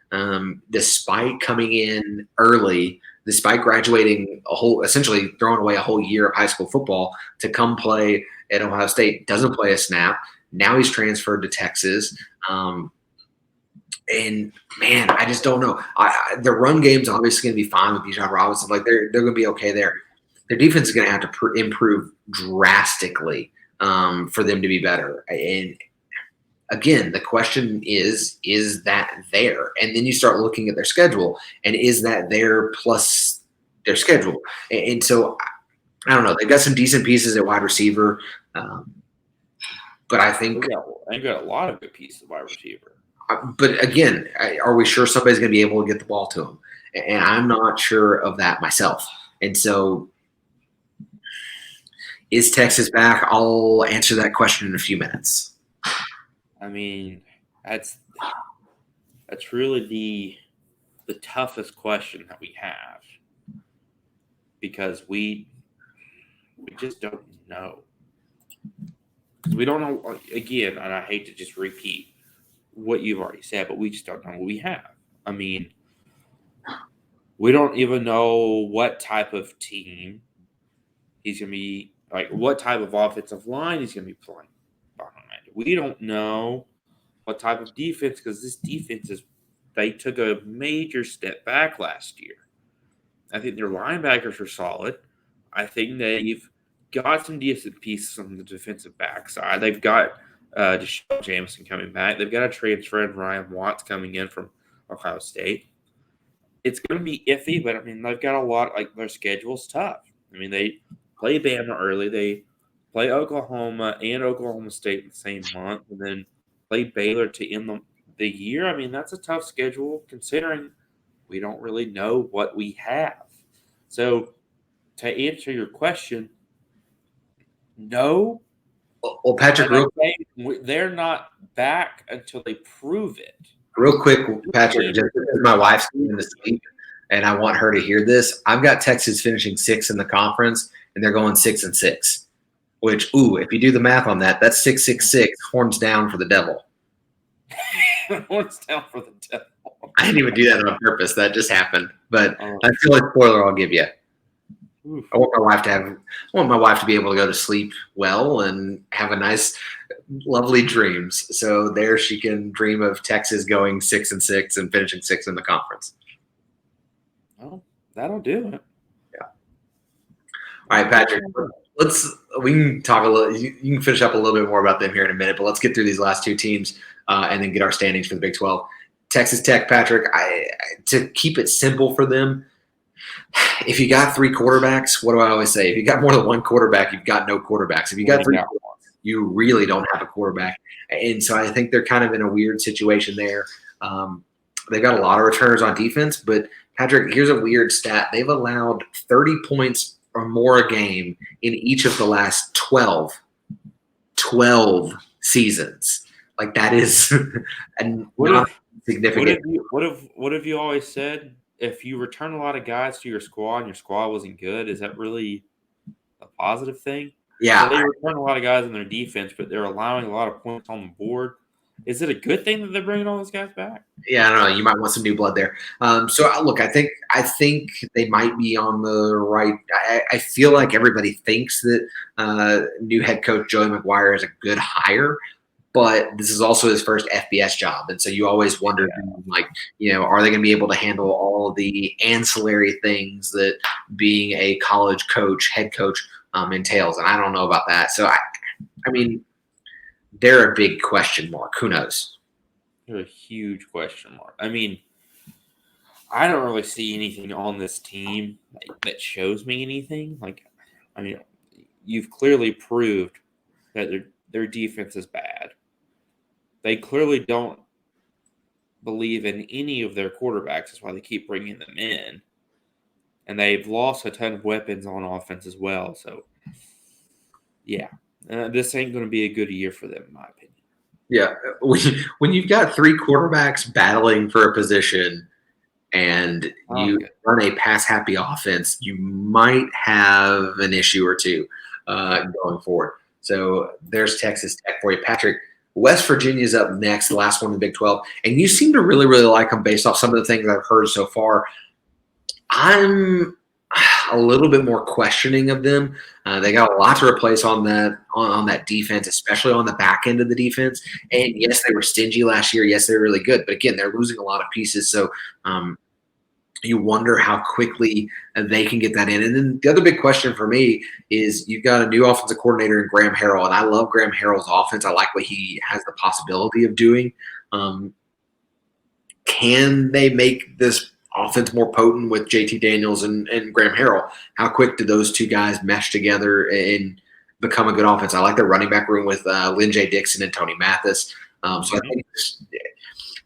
[SPEAKER 3] despite coming in early, despite graduating essentially throwing away a whole year of high school football to come play at Ohio State. Doesn't play a snap. Now he's transferred to Texas. And man, I just don't know. The run game's obviously going to be fine with Bijan Robinson. Like they're going to be okay there. Their defense is going to have to improve drastically for them to be better. And again, the question is that there? And then you start looking at their schedule, and is that there plus their schedule? And so I don't know. They've got some decent pieces at wide receiver, but I think
[SPEAKER 4] they've got a lot of good pieces at wide receiver.
[SPEAKER 3] But again, are we sure somebody's going to be able to get the ball to him? And I'm not sure of that myself. And so, is Texas back? I'll answer that question in a few minutes.
[SPEAKER 4] I mean, that's really the toughest question that we have, because we just don't know. We don't know, again, and I hate to just repeat what you've already said, but we just don't know what we have. I mean, we don't even know what type of team he's going to be, like what type of offensive line he's going to be playing behind. We don't know what type of defense, because this defense they took a major step back last year. I think their linebackers are solid. I think they've got some decent pieces on the defensive backside. They've got Deshaun Jameson coming back. They've got a transfer in Ryan Watts coming in from Ohio State. It's going to be iffy, but I mean, they've got a lot, like their schedule's tough. I mean, they play Bama early. They play Oklahoma and Oklahoma State in the same month, and then play Baylor to end the year. I mean, that's a tough schedule considering we don't really know what we have. So to answer your question, no.
[SPEAKER 3] Well, Patrick,
[SPEAKER 4] they're not back until they prove it.
[SPEAKER 3] Real quick, Patrick, just because my wife's going to sleep and I want her to hear this, I've got Texas finishing 6th in the conference, and they're going 6-6. Which, if you do the math on that, that's 6-6-6, horns down for the devil.
[SPEAKER 4] Horns down for the devil.
[SPEAKER 3] I didn't even do that on purpose. That just happened. But that's the only spoiler I'll give you. I want my wife to be able to go to sleep well and have a nice, lovely dreams. So there she can dream of Texas going 6-6 and finishing 6th in the conference.
[SPEAKER 4] Well, that'll do it.
[SPEAKER 3] Yeah. All right, Patrick. We can talk a little. You can finish up a little bit more about them here in a minute, but let's get through these last two teams and then get our standings for the Big 12. Texas Tech, Patrick. To keep it simple for them. If you got 3 quarterbacks, what do I always say? If you got more than 1 quarterback, you've got no quarterbacks. If you got 3 quarterbacks, you really don't have a quarterback. And so I think they're kind of in a weird situation there. They've got a lot of returners on defense, but Patrick, here's a weird stat. They've allowed 30 points or more a game in each of the last 12 seasons. Like that is not significant.
[SPEAKER 4] What have you always said? If you return a lot of guys to your squad and your squad wasn't good, is that really a positive thing?
[SPEAKER 3] Yeah.
[SPEAKER 4] So they return a lot of guys in their defense, but they're allowing a lot of points on the board. Is it a good thing that they're bringing all those guys back?
[SPEAKER 3] Yeah, I don't know. You might want some new blood there. So look, I think they might be on the right. I feel like everybody thinks that new head coach Joey McGuire is a good hire, but this is also his first FBS job, and so you always wonder, like, are they going to be able to handle all of the ancillary things that being a college coach, head coach, entails? And I don't know about that. So I mean, they're a big question mark. Who knows?
[SPEAKER 4] They're a huge question mark. I mean, I don't really see anything on this team that shows me anything. Like, I mean, you've clearly proved that their defense is bad. They clearly don't believe in any of their quarterbacks. That's why they keep bringing them in. And they've lost a ton of weapons on offense as well. So, yeah, this ain't going to be a good year for them, in my opinion.
[SPEAKER 3] Yeah. When you've got 3 quarterbacks battling for a position and you run a pass-happy offense, you might have an issue or two going forward. So there's Texas Tech for you. Patrick, West Virginia's up next, the last one in the Big 12. And you seem to really, really like them based off some of the things I've heard so far. a little bit more questioning of them. They got a lot to replace on that defense, especially on the back end of the defense. And yes, they were stingy last year. Yes, they're really good, but again, they're losing a lot of pieces. So you wonder how quickly they can get that in. And then the other big question for me is you've got a new offensive coordinator in Graham Harrell, and I love Graham Harrell's offense. I like what he has the possibility of doing. Can they make this offense more potent with JT Daniels and Graham Harrell? How quick do those two guys mesh together and become a good offense? I like the running back room with Lynn J. Dixon and Tony Mathis. So I think,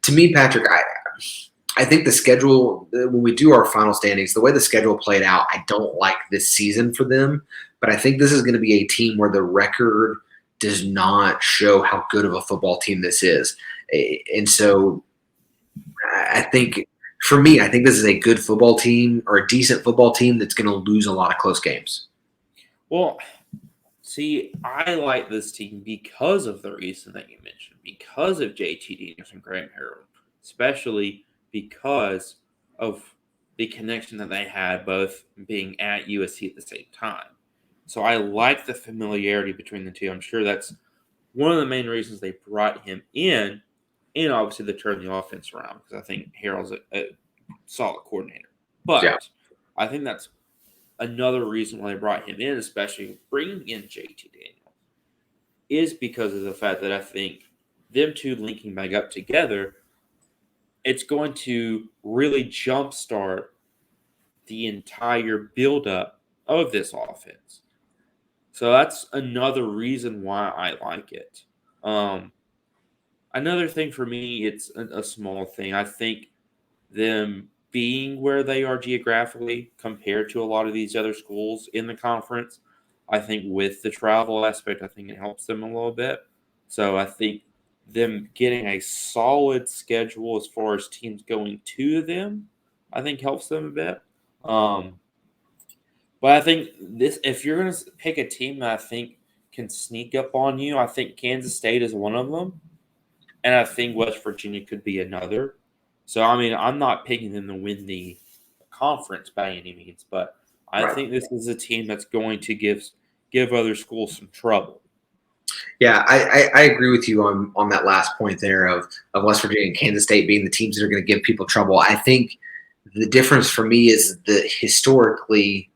[SPEAKER 3] to me, Patrick, I think the schedule, when we do our final standings, the way the schedule played out, I don't like this season for them. But I think this is going to be a team where the record does not show how good of a football team this is. And so I think, for me, I think this is a good football team or a decent football team that's going to lose a lot of close games.
[SPEAKER 4] Well, see, I like this team because of the reason that you mentioned, because of JT Daniels and Graham Harrell, especially because of the connection that they had both being at USC at the same time. So I like the familiarity between the two. I'm sure that's one of the main reasons they brought him in, and obviously to turn the offense around, because I think Harrell's a solid coordinator. But yeah, I think that's another reason why they brought him in, especially bringing in JT Daniels, is because of the fact that I think them two linking back up together, it's going to really jumpstart the entire buildup of this offense. So that's another reason why I like it. Another thing for me, it's a small thing. I think them being where they are geographically compared to a lot of these other schools in the conference, I think with the travel aspect, I think it helps them a little bit. So I think them getting a solid schedule as far as teams going to them, I think helps them a bit. But I think this, if you're going to pick a team that I think can sneak up on you, I think Kansas State is one of them. And I think West Virginia could be another. So, I mean, I'm not picking them to win the conference by any means, but I think this is a team that's going to give other schools some trouble.
[SPEAKER 3] Yeah, I agree with you on that last point there of West Virginia and Kansas State being the teams that are going to give people trouble. I think the difference for me is that historically,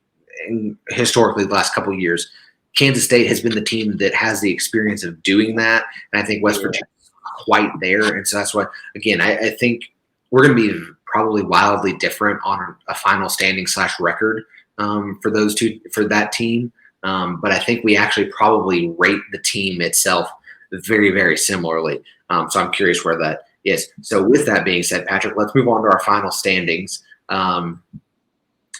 [SPEAKER 3] the last couple of years, Kansas State has been the team that has the experience of doing that, and I think West Virginia is quite there. And so that's why, again, I think we're going to be probably wildly different on a final standing / record for those two, for that team. But I think we actually probably rate the team itself very, very similarly. So I'm curious where that is. So with that being said, Patrick, let's move on to our final standings.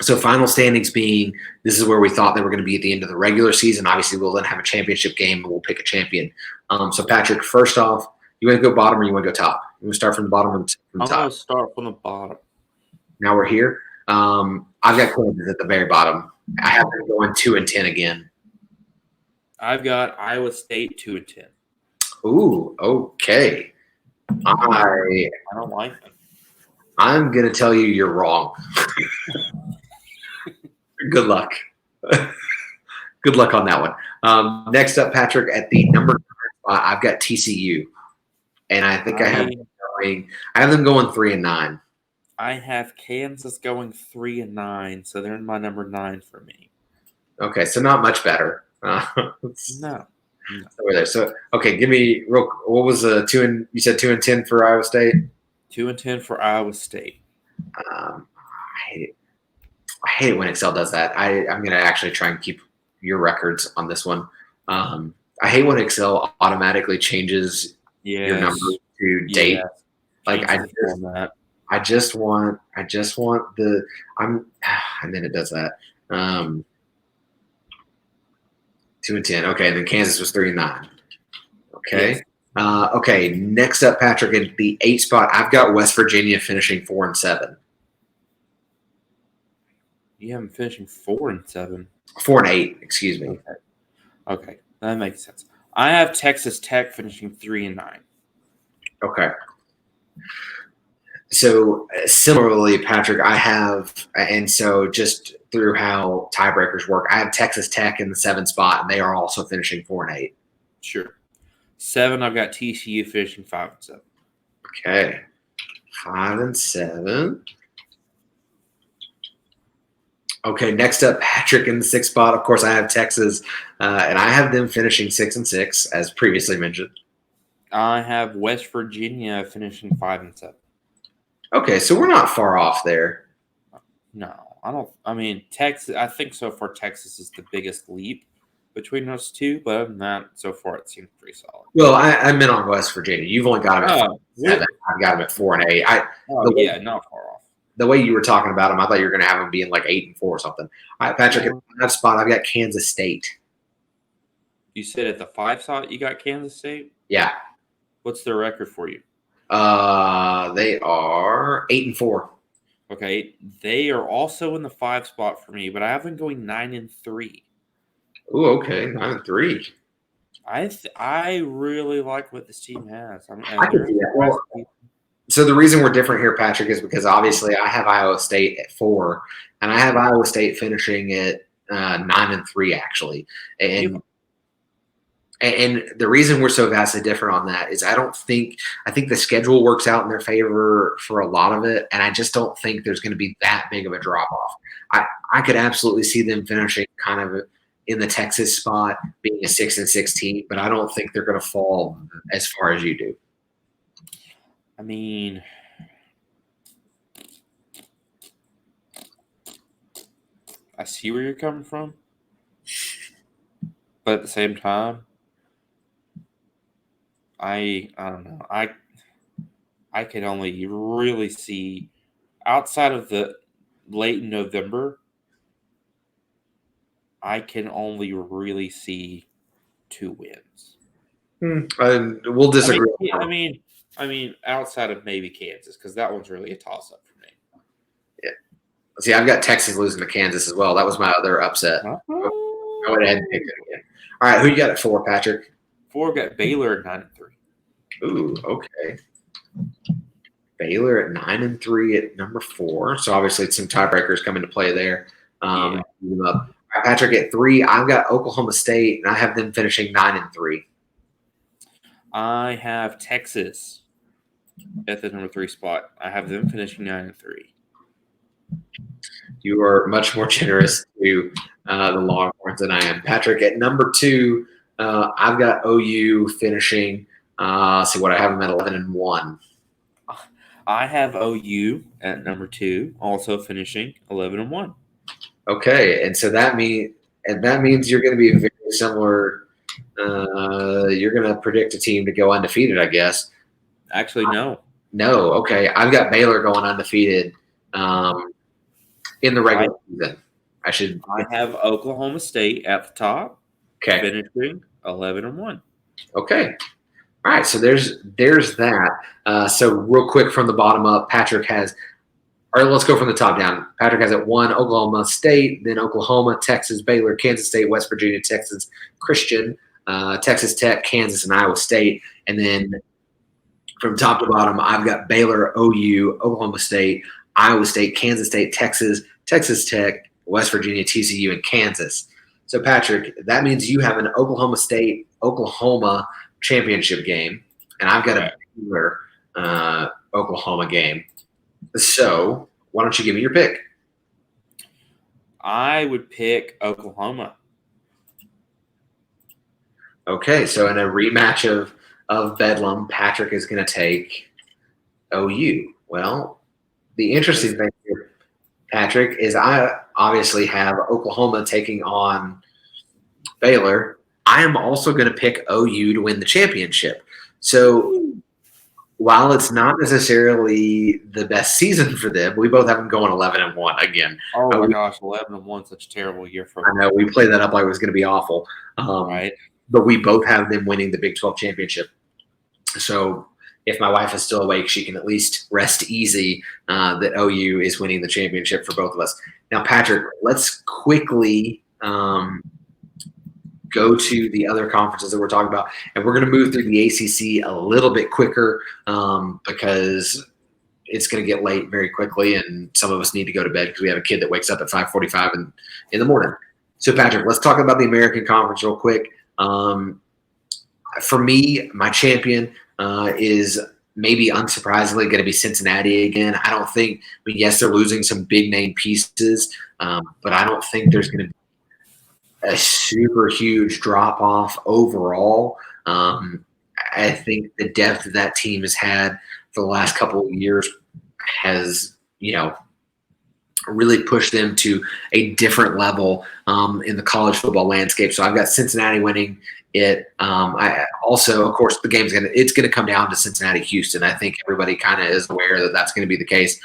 [SPEAKER 3] So final standings being, this is where we thought they were going to be at the end of the regular season. Obviously, we'll then have a championship game and we'll pick a champion. So Patrick, first off, you want to go bottom or you want to go top? You want to start from the bottom or from the top?
[SPEAKER 4] I'm going to start from the bottom.
[SPEAKER 3] Now we're here. I've got Kansas at the very bottom. I have them going 2-10 again.
[SPEAKER 4] I've got Iowa State 2-10.
[SPEAKER 3] Ooh, okay. I
[SPEAKER 4] don't like them.
[SPEAKER 3] I'm going to tell you you're wrong. Good luck. Good luck on that one. Next up, Patrick, at the number 9 spot, I've got TCU. And I think I have them going 3-9.
[SPEAKER 4] I have Kansas going 3-9, so they're in my number 9 for me.
[SPEAKER 3] Okay, so not much better.
[SPEAKER 4] No.
[SPEAKER 3] Over there. So okay, give me what was you said 2-10 for Iowa State?
[SPEAKER 4] 2-10 for Iowa State.
[SPEAKER 3] I hate it when Excel does that. I'm gonna actually try and keep your records on this one. I hate when Excel automatically changes your number to date.
[SPEAKER 4] Yes.
[SPEAKER 3] Like I just want the and then it does that. 2-10. Okay, and then Kansas was 3-9. Okay.
[SPEAKER 4] Yes.
[SPEAKER 3] Okay, next up, Patrick, in the 8 spot, I've got West Virginia finishing 4-7.
[SPEAKER 4] You have them finishing 4-7.
[SPEAKER 3] 4-8, excuse me.
[SPEAKER 4] Okay, that makes sense. I have Texas Tech finishing 3-9.
[SPEAKER 3] Okay. So similarly, Patrick, I have, and so just through how tiebreakers work. I have Texas Tech in the 7th spot, and they are also finishing 4-8.
[SPEAKER 4] Sure. 7, I've got TCU finishing 5-7.
[SPEAKER 3] Okay, 5-7. Okay, next up, Patrick in the 6th spot. Of course, I have Texas, and I have them finishing 6-6, as previously mentioned.
[SPEAKER 4] I have West Virginia finishing 5-7.
[SPEAKER 3] Okay, so we're not far off there.
[SPEAKER 4] No, I don't. I mean, Texas. I think so far Texas is the biggest leap between those two, but other than that, so far it seems pretty solid.
[SPEAKER 3] Well, I meant on West Virginia. You've only got them at 5-7. I've got them at 4-8.
[SPEAKER 4] Yeah, not far off.
[SPEAKER 3] The way you were talking about them, I thought you were going to have them being like 8-4 or something. All right, Patrick, at that spot, I've got Kansas State.
[SPEAKER 4] You said at the 5 spot you got Kansas State?
[SPEAKER 3] Yeah.
[SPEAKER 4] What's their record for you?
[SPEAKER 3] They are 8-4.
[SPEAKER 4] Okay, they are also in the 5 spot for me, but I have them going 9-3.
[SPEAKER 3] Ooh, okay, 9-3.
[SPEAKER 4] I really like what this team has. I mean,
[SPEAKER 3] I could see that. Well, so the reason we're different here, Patrick, is because obviously I have Iowa State at 4, and I have Iowa State finishing at 9-3 actually, and the reason we're so vastly different on that is I think the schedule works out in their favor for a lot of it, and I just don't think there's going to be that big of a drop off. I could absolutely see them finishing kind of in the Texas spot, being a 6-6 team, but I don't think they're going to fall as far as you do.
[SPEAKER 4] I mean, I see where you're coming from, but at the same time, I don't know. I can only really see outside of the late November. I can only really see 2 wins.
[SPEAKER 3] And we'll disagree.
[SPEAKER 4] I mean, outside of maybe Kansas, because that one's really a toss-up for me.
[SPEAKER 3] Yeah. See, I've got Texas losing to Kansas as well. That was my other upset. I went ahead and picked it again. All right, who you got at 4, Patrick?
[SPEAKER 4] 4 got Baylor at 9-3.
[SPEAKER 3] Ooh, okay. Baylor at 9-3 at number 4. So obviously some tiebreakers come into play there. All right, Patrick at 3. I've got Oklahoma State, and I have them finishing 9-3.
[SPEAKER 4] I have Texas at the number 3 spot. I have them finishing 9-3.
[SPEAKER 3] You are much more generous to the Longhorns than I am. Patrick, at number 2, I've got OU finishing. See what I have them at 11-1.
[SPEAKER 4] I have OU at number 2, also finishing 11-1.
[SPEAKER 3] Okay, and so that means you're going to be very similar. You're going to predict a team to go undefeated, I guess.
[SPEAKER 4] Actually, no.
[SPEAKER 3] No, okay. I've got Baylor going undefeated in the regular season. I
[SPEAKER 4] have Oklahoma State at the top,
[SPEAKER 3] okay,
[SPEAKER 4] finishing 11-1.
[SPEAKER 3] Okay. All right, so there's that. So real quick from the bottom up, Patrick has – or let's go from the top down. Patrick has at 1 Oklahoma State, then Oklahoma, Texas, Baylor, Kansas State, West Virginia, Texas, Christian, Texas Tech, Kansas, and Iowa State. And then from top to bottom, I've got Baylor, OU, Oklahoma State, Iowa State, Kansas State, Texas, Texas Tech, West Virginia, TCU, and Kansas. So, Patrick, that means you have an Oklahoma State, Oklahoma championship game, and I've got a Baylor, Oklahoma game. So, why don't you give me your pick?
[SPEAKER 4] I would pick Oklahoma.
[SPEAKER 3] Okay, so in a rematch of Bedlam, Patrick is going to take OU. Well, the interesting thing here, Patrick, is I obviously have Oklahoma taking on Baylor. I am also going to pick OU to win the championship. So while it's not necessarily the best season for them, we both have them going 11-1 again.
[SPEAKER 4] Oh my gosh, 11-1, such a terrible year for them.
[SPEAKER 3] I know we played that up like it was going to be awful.
[SPEAKER 4] Right.
[SPEAKER 3] But we both have them winning the Big 12 championship. So if my wife is still awake, she can at least rest easy that OU is winning the championship for both of us. Now, Patrick, let's quickly go to the other conferences that we're talking about. And we're going to move through the ACC a little bit quicker because it's going to get late very quickly, and some of us need to go to bed because we have a kid that wakes up at 5:45 in the morning. So, Patrick, let's talk about the American Conference real quick. For me, my champion is maybe unsurprisingly going to be Cincinnati again. I don't think, yes, they're losing some big name pieces, but I don't think there's going to be a super huge drop off overall. I think the depth that that team has had for the last couple of years has, really pushed them to a different level in the college football landscape. So I've got Cincinnati winning it. I also, of course, the game's it's gonna come down to Cincinnati, Houston. I think everybody kind of is aware that that's going to be the case.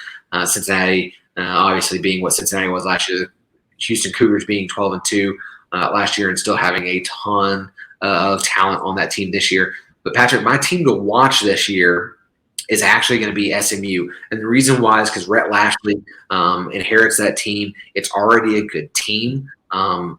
[SPEAKER 3] Cincinnati, obviously, being what Cincinnati was last year. Houston Cougars being 12-2 last year and still having a ton of talent on that team this year. But Patrick, my team to watch this year is actually going to be SMU. And the reason why is because Rhett Lashley inherits that team. It's already a good team.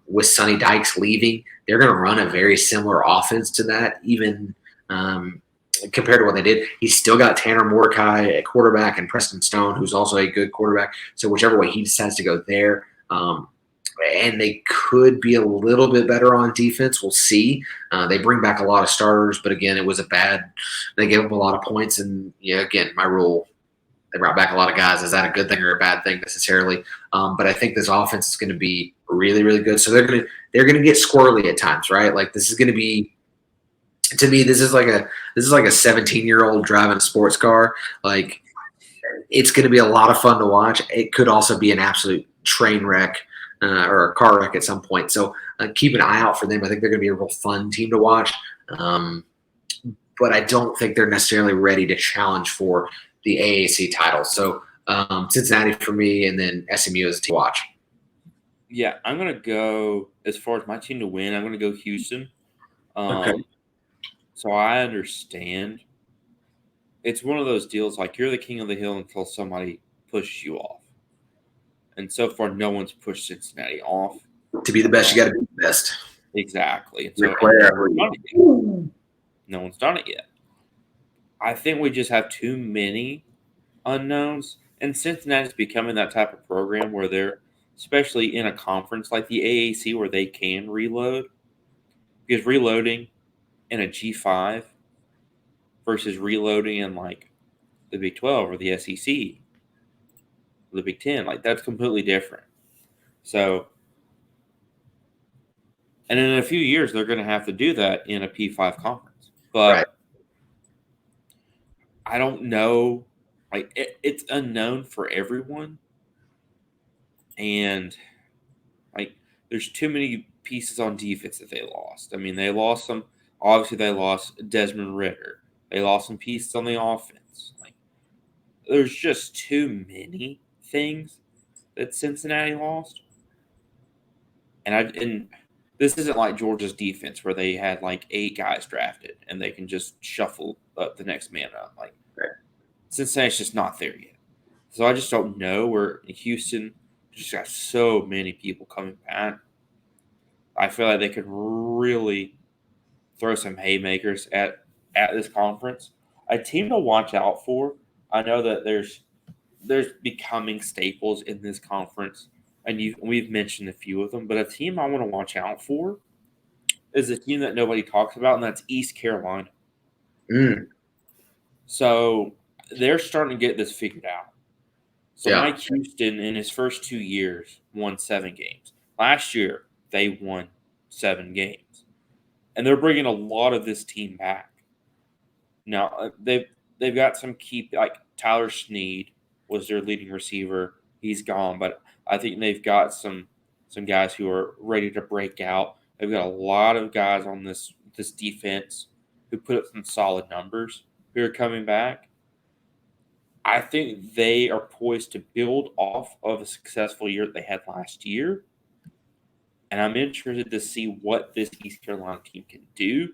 [SPEAKER 3] With Sonny Dykes leaving, they're going to run a very similar offense to that, even compared to what they did. He's still got Tanner Mordecai at quarterback and Preston Stone, who's also a good quarterback. So whichever way he decides to go there, and they could be a little bit better on defense. We'll see. They bring back a lot of starters, but again, it was they gave up a lot of points. And again, my rule, they brought back a lot of guys. Is that a good thing or a bad thing necessarily? But I think this offense is going to be really, really good. So they're going to get squirrely at times, right? Like this is going to be, to me, this is like a 17-year-old driving a sports car. Like it's going to be a lot of fun to watch. It could also be an absolute train wreck. Or a car wreck at some point. So keep an eye out for them. I think they're going to be a real fun team to watch. But I don't think they're necessarily ready to challenge for the AAC title. So Cincinnati for me, and then SMU as a team to watch.
[SPEAKER 4] Yeah, I'm going to go, as far as my team to win, I'm going to go Houston.
[SPEAKER 3] Okay.
[SPEAKER 4] So I understand. It's one of those deals like you're the king of the hill until somebody pushes you off. And so far, no one's pushed Cincinnati off.
[SPEAKER 3] To be the best, you got to be the best.
[SPEAKER 4] Exactly.
[SPEAKER 3] So
[SPEAKER 4] no one's done it yet. I think we just have too many unknowns. And Cincinnati's becoming that type of program where they're, especially in a conference like the AAC, where they can reload. Because reloading in a G5 versus reloading in like the Big 12 or the SEC, the Big 10, like that's completely different. So, and in a few years, they're going to have to do that in a P5 conference. But
[SPEAKER 3] right.
[SPEAKER 4] I don't know. Like it's unknown for everyone. And like there's too many pieces on defense that they lost. I mean, they lost some. Obviously, they lost Desmond Ritter. They lost some pieces on the offense. Like there's just too many things that Cincinnati lost. And this isn't like Georgia's defense where they had like 8 guys drafted and they can just shuffle the next man up. Like
[SPEAKER 3] right.
[SPEAKER 4] Cincinnati's just not there yet. So I just don't know where Houston just got so many people coming back. I feel like they could really throw some haymakers at this conference. A team to watch out for. I know that there's becoming staples in this conference, and we've mentioned a few of them, but a team I want to watch out for is a team that nobody talks about, and that's East Carolina. So they're starting to get this figured out. So Mike Houston, in his first 2 years, won 7 games. Last year, they won 7 games. And they're bringing a lot of this team back. Now, they've got some key, like Tyler Snead was their leading receiver. He's gone, but I think they've got some guys who are ready to break out. They've got a lot of guys on this defense who put up some solid numbers who are coming back. I think they are poised to build off of a successful year that they had last year. And I'm interested to see what this East Carolina team can do,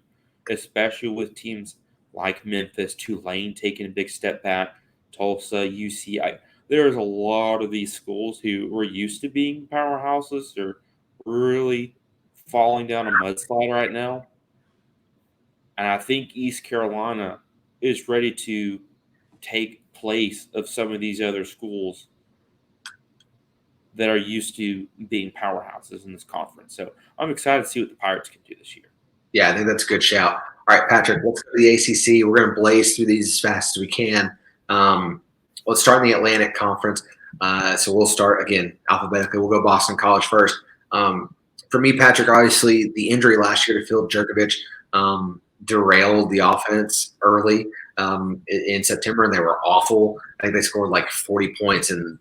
[SPEAKER 4] especially with teams like Memphis, Tulane taking a big step back, Tulsa, UCI. There's a lot of these schools who were used to being powerhouses. They're really falling down a mudslide right now. And I think East Carolina is ready to take place of some of these other schools that are used to being powerhouses in this conference. So I'm excited to see what the Pirates can do this year.
[SPEAKER 3] Yeah, I think that's a good shout. All right, Patrick, let's go to the ACC. We're going to blaze through these as fast as we can. Let's start in the Atlantic Conference. So we'll start, again, alphabetically. We'll go Boston College first. For me, Patrick, obviously the injury last year to Phil Jerkovich derailed the offense early in September, and they were awful. I think they scored like 40 points in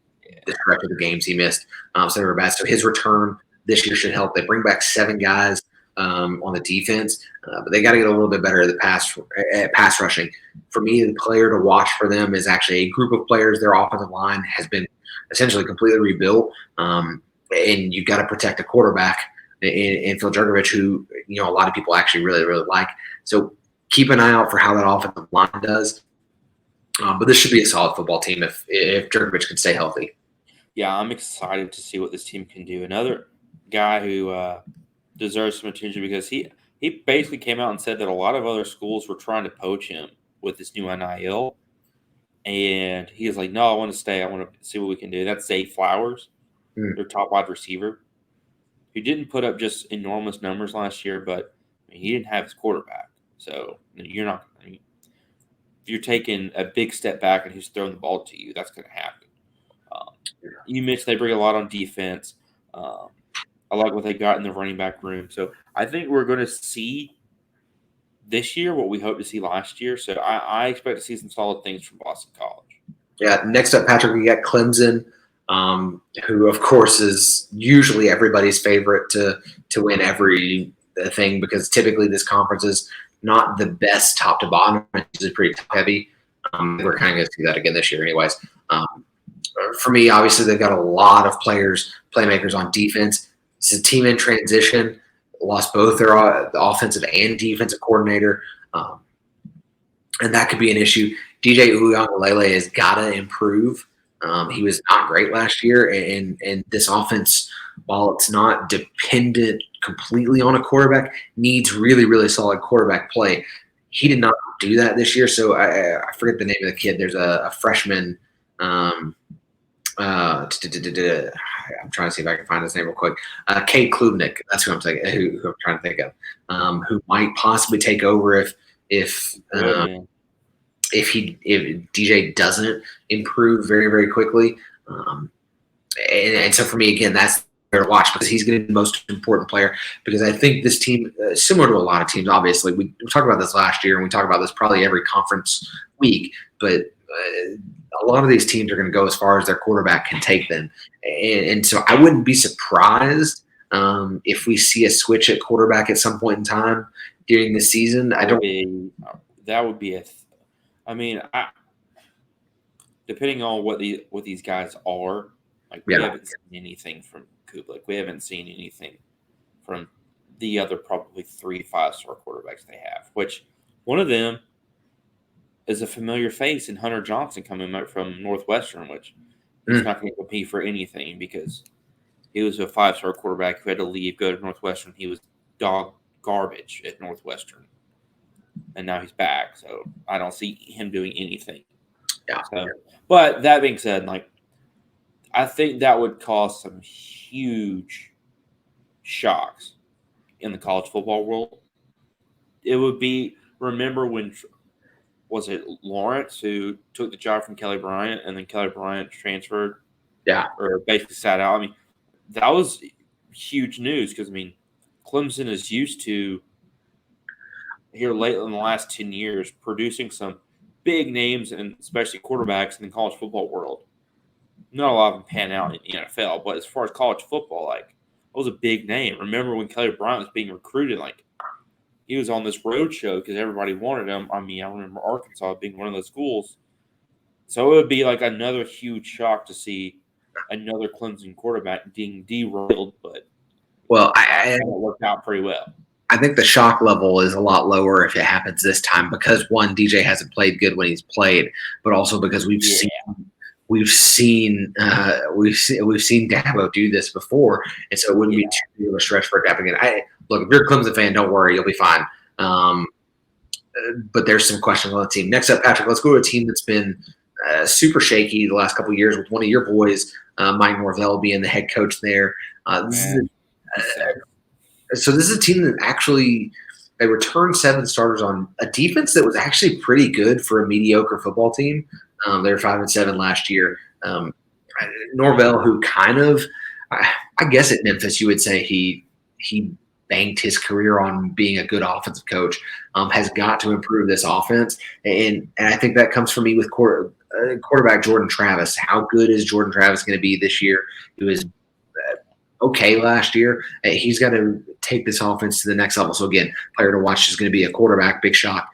[SPEAKER 3] the stretch of the games he missed. So they were bad. So his return this year should help. They bring back 7 guys on the defense, but they got to get a little bit better at the pass rushing. For me, the player to watch for them is actually a group of players. Their offensive line has been essentially completely rebuilt, and you've got to protect a quarterback in Phil Jerkovich, who a lot of people actually really, really like. So keep an eye out for how that offensive line does. But this should be a solid football team if Jerkovich can stay healthy.
[SPEAKER 4] Yeah, I'm excited to see what this team can do. Another guy who deserves some attention because he basically came out and said that a lot of other schools were trying to poach him with this new NIL. And he was like, no, I want to stay. I want to see what we can do. That's Zay Flowers, their top wide receiver, who didn't put up just enormous numbers last year, but he didn't have his quarterback. So you're not – if you're taking a big step back and he's throwing the ball to you, that's going to happen. You mentioned they bring a lot on defense. I like what they got in the running back room. So I think we're going to see this year what we hoped to see last year. So I expect to see some solid things from Boston College.
[SPEAKER 3] Yeah, next up, Patrick, we got Clemson, who, of course, is usually everybody's favorite to win every thing because typically this conference is not the best top to bottom. It's pretty top heavy. We're kind of going to see that again this year anyways. For me, obviously, they've got a lot of playmakers on defense. It's a team in transition. Lost both their offensive and defensive coordinator. And that could be an issue. DJ Uiagalelei has got to improve. He was not great last year. And this offense, while it's not dependent completely on a quarterback, needs really, really solid quarterback play. He did not do that this year. So I forget the name of the kid. There's a freshman I'm trying to see if I can find his name real quick. Cade Klubnik, that's who I'm trying to think of. Who might possibly take over if DJ doesn't improve very, very quickly. And so for me, again, that's there to watch because he's going to be the most important player. Because I think this team, similar to a lot of teams, obviously, we talked about this last year, and we talk about this probably every conference week, but a lot of these teams are going to go as far as their quarterback can take them. And so I wouldn't be surprised if we see a switch at quarterback at some point in time during the season.
[SPEAKER 4] That would be depending on what these guys are, like we haven't seen anything from Kublik. We haven't seen anything from the other probably 3 5-star quarterbacks they have, which one of them is a familiar face in Hunter Johnson coming up from Northwestern, which he's not going to compete for anything because he was a 5-star quarterback who had to leave, go to Northwestern. He was dog garbage at Northwestern, and now he's back. So I don't see him doing anything.
[SPEAKER 3] Yeah.
[SPEAKER 4] So, but that being said, I think that would cause some huge shocks in the college football world. It would be, remember when was it Lawrence who took the job from Kelly Bryant and then Kelly Bryant transferred?
[SPEAKER 3] Yeah.
[SPEAKER 4] Or basically sat out. That was huge news because, Clemson is used to, here late in the last 10 years, producing some big names and especially quarterbacks in the college football world. Not a lot of them pan out in the NFL, but as far as college football, it was a big name. Remember when Kelly Bryant was being recruited, he was on this road show because everybody wanted him. I remember Arkansas being one of those schools. So it would be another huge shock to see another Clemson quarterback being derailed, but it worked out pretty well.
[SPEAKER 3] I think the shock level is a lot lower if it happens this time because, one, DJ hasn't played good when he's played, but also because we've seen Dabo do this before, and so it wouldn't be too big of a stretch for it to happen again. Look, if you're a Clemson fan, don't worry, you'll be fine. but there's some questions on the team. Next up, Patrick, let's go to a team that's been super shaky the last couple of years with one of your boys, Mike Norvell, being the head coach there. So this is a team that actually they returned 7 starters on a defense that was actually pretty good for a mediocre football team. They were 5-7 last year. Norvell, who kind of, I guess at Memphis, you would say he banked his career on being a good offensive coach, has got to improve this offense. And I think that comes for me with quarterback Jordan Travis. How good is Jordan Travis going to be this year? He was okay last year. He's got to take this offense to the next level. So again, player to watch is going to be a quarterback, big shock.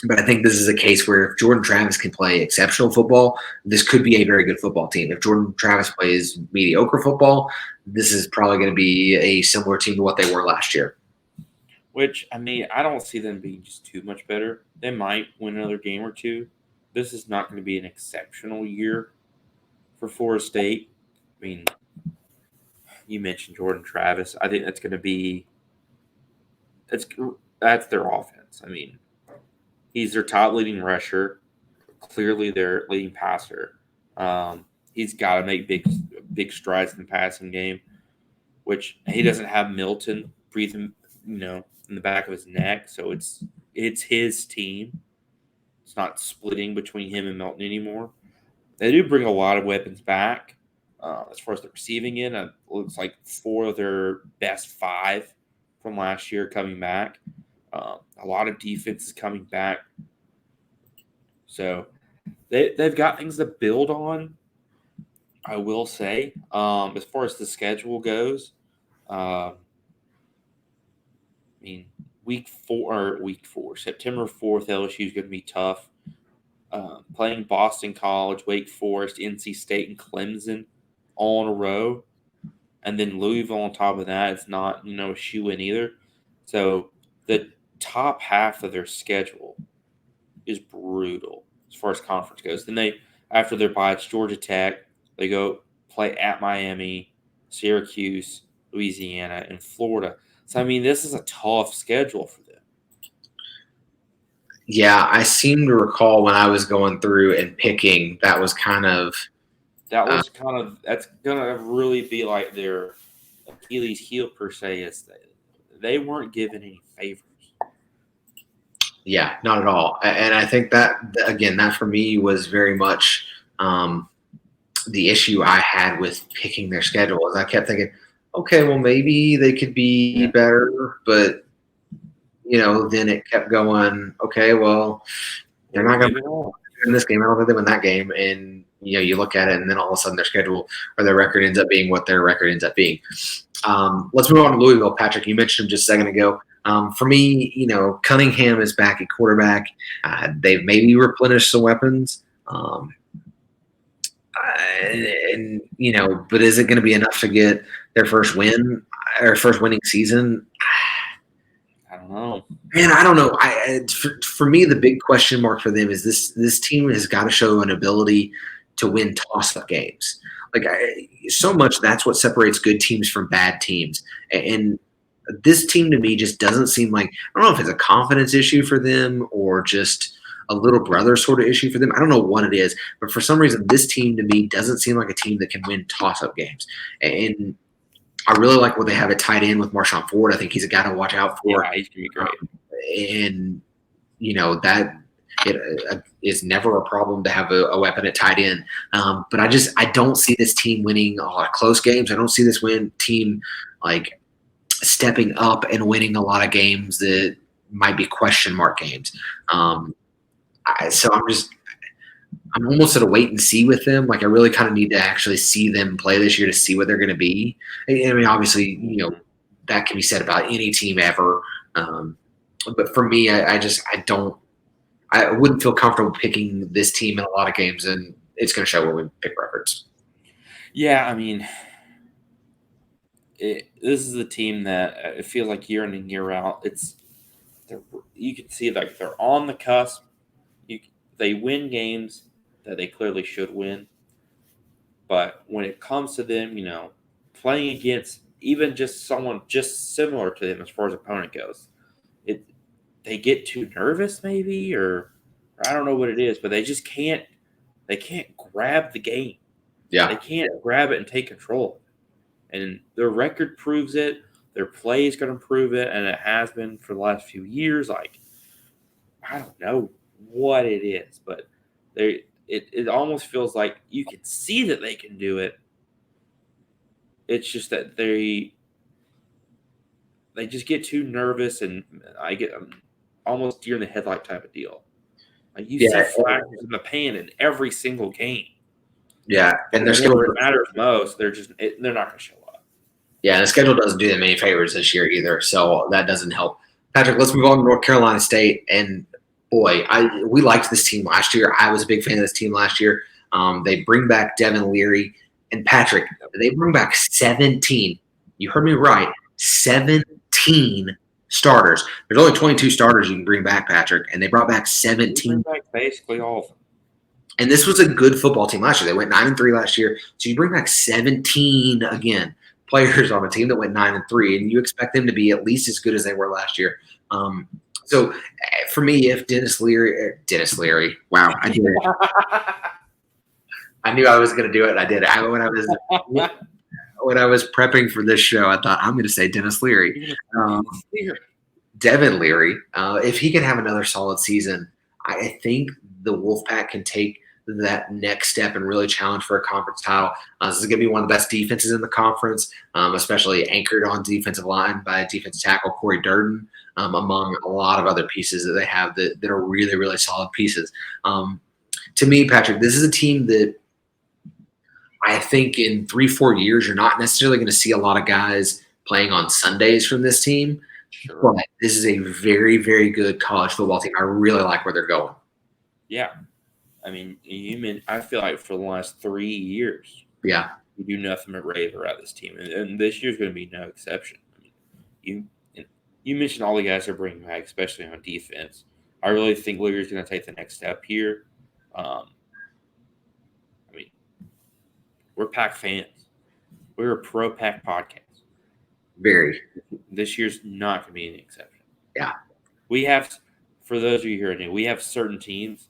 [SPEAKER 3] But I think this is a case where if Jordan Travis can play exceptional football, this could be a very good football team. If Jordan Travis plays mediocre football, this is probably going to be a similar team to what they were last year.
[SPEAKER 4] Which, I mean, I don't see them being just too much better. They might win another game or two. This is not going to be an exceptional year for Florida State. I mean, you mentioned Jordan Travis. I think that's going to be that's their offense. I mean, he's their top leading rusher, clearly their leading passer. He's got to make big strides in the passing game, which he doesn't have Milton breathing, in the back of his neck. So it's his team. It's not splitting between him and Milton anymore. They do bring a lot of weapons back. As far as the receiving end, it looks like 4 of their best 5 from last year coming back. A lot of defense is coming back. So they've got things to build on, I will say. As far as the schedule goes, week 4, September 4th, LSU is going to be tough. Playing Boston College, Wake Forest, NC State, and Clemson all in a row. And then Louisville on top of that. It's not, a shoe-in either. So the top half of their schedule is brutal as far as conference goes. Then after their bye, it's Georgia Tech. They go play at Miami, Syracuse, Louisiana, and Florida. So, I mean, this is a tough schedule for them.
[SPEAKER 3] Yeah, I seem to recall when I was going through and picking, that's going
[SPEAKER 4] to really be like their Achilles heel per se. Is they weren't given any favors.
[SPEAKER 3] Yeah, not at all. And I think that, again, that for me was very much the issue I had with picking their schedule. Is I kept thinking, okay, well, maybe they could be better, but then it kept going, okay, well, they're not going to win this game. I don't think they win that game. And, you look at it, and then all of a sudden their schedule or their record ends up being what their record ends up being. Let's move on to Louisville. Patrick, you mentioned him just a second ago. For me, Cunningham is back at quarterback. They've maybe replenished some weapons. But is it going to be enough to get their first win or first winning season?
[SPEAKER 4] I don't know.
[SPEAKER 3] Man, I don't know. For me, the big question mark for them is this team has got to show an ability to win toss-up games. So much that's what separates good teams from bad teams. And this team to me just doesn't seem like – I don't know if it's a confidence issue for them or just a little brother sort of issue for them. I don't know what it is. But for some reason, this team to me doesn't seem like a team that can win toss-up games. And I really like what they have at tight end with Marshawn Ford. I think he's a guy to watch out for.
[SPEAKER 4] Yeah, he's going to be great.
[SPEAKER 3] And, that it is never a problem to have a weapon at tight end. But I don't see this team winning a lot of close games. I don't see this team stepping up and winning a lot of games that might be question mark games. So I'm almost at a wait and see with them. I really kind of need to actually see them play this year to see what they're going to be. I mean, obviously, that can be said about any team ever. But for me, I wouldn't feel comfortable picking this team in a lot of games, and it's going to show when we pick records.
[SPEAKER 4] Yeah, I mean, this is a team that it feels like year in and year out. You can see they're on the cusp. They win games that they clearly should win, but when it comes to them, playing against even just someone just similar to them as far as opponent goes, they get too nervous, maybe, or I don't know what it is, but they just can't. They can't grab the game.
[SPEAKER 3] Yeah.
[SPEAKER 4] They can't grab it and take control. And their record proves it. Their play is going to prove it, and it has been for the last few years. Like, I don't know what it is, but it almost feels like you can see that they can do it. It's just that they just get too nervous, and I get almost deer in the headlight type of deal. Like you see flashes in the pan in every single game.
[SPEAKER 3] Yeah, and their
[SPEAKER 4] schedule matters most. They're not going to show up.
[SPEAKER 3] Yeah, and the schedule doesn't do them any favors this year either, so that doesn't help. Patrick, let's move on to North Carolina State. And boy, we liked this team last year. I was a big fan of this team last year. They bring back Devin Leary. And Patrick, they bring back 17. You heard me right. 17 starters. There's only 22 starters you can bring back, Patrick, and they brought back 17.
[SPEAKER 4] Bring back basically all of them.
[SPEAKER 3] And this was a good football team last year. They went 9-3 last year. So you bring back 17 again players on a team that went 9-3, and you expect them to be at least as good as they were last year. So for me, if Dennis Leary, wow, I did it. I knew I was going to do it, and I did it. When I was prepping for this show, I thought I'm going to say Dennis Leary. Devin Leary, if he can have another solid season, I think the Wolfpack can take that next step and really challenge for a conference title. This is going to be one of the best defenses in the conference, especially anchored on defensive line by defensive tackle Corey Durden, among a lot of other pieces that they have that are really, really solid pieces. To me, Patrick, this is a team that I think in 3-4 years, you're not necessarily going to see a lot of guys playing on Sundays from this team. Sure. But this is a very, very good college football team. I really like where they're going.
[SPEAKER 4] Yeah. I mean, I feel like for the last 3 years,
[SPEAKER 3] yeah,
[SPEAKER 4] we do nothing but rave about this team. And this year's going to be no exception. I mean, you mentioned all the guys they're bringing back, especially on defense. I really think Leary's going to take the next step here. We're Pack fans. We're a pro Pack podcast.
[SPEAKER 3] Very.
[SPEAKER 4] This year's not going to be an exception.
[SPEAKER 3] Yeah.
[SPEAKER 4] We have, for those of you here today, we have certain teams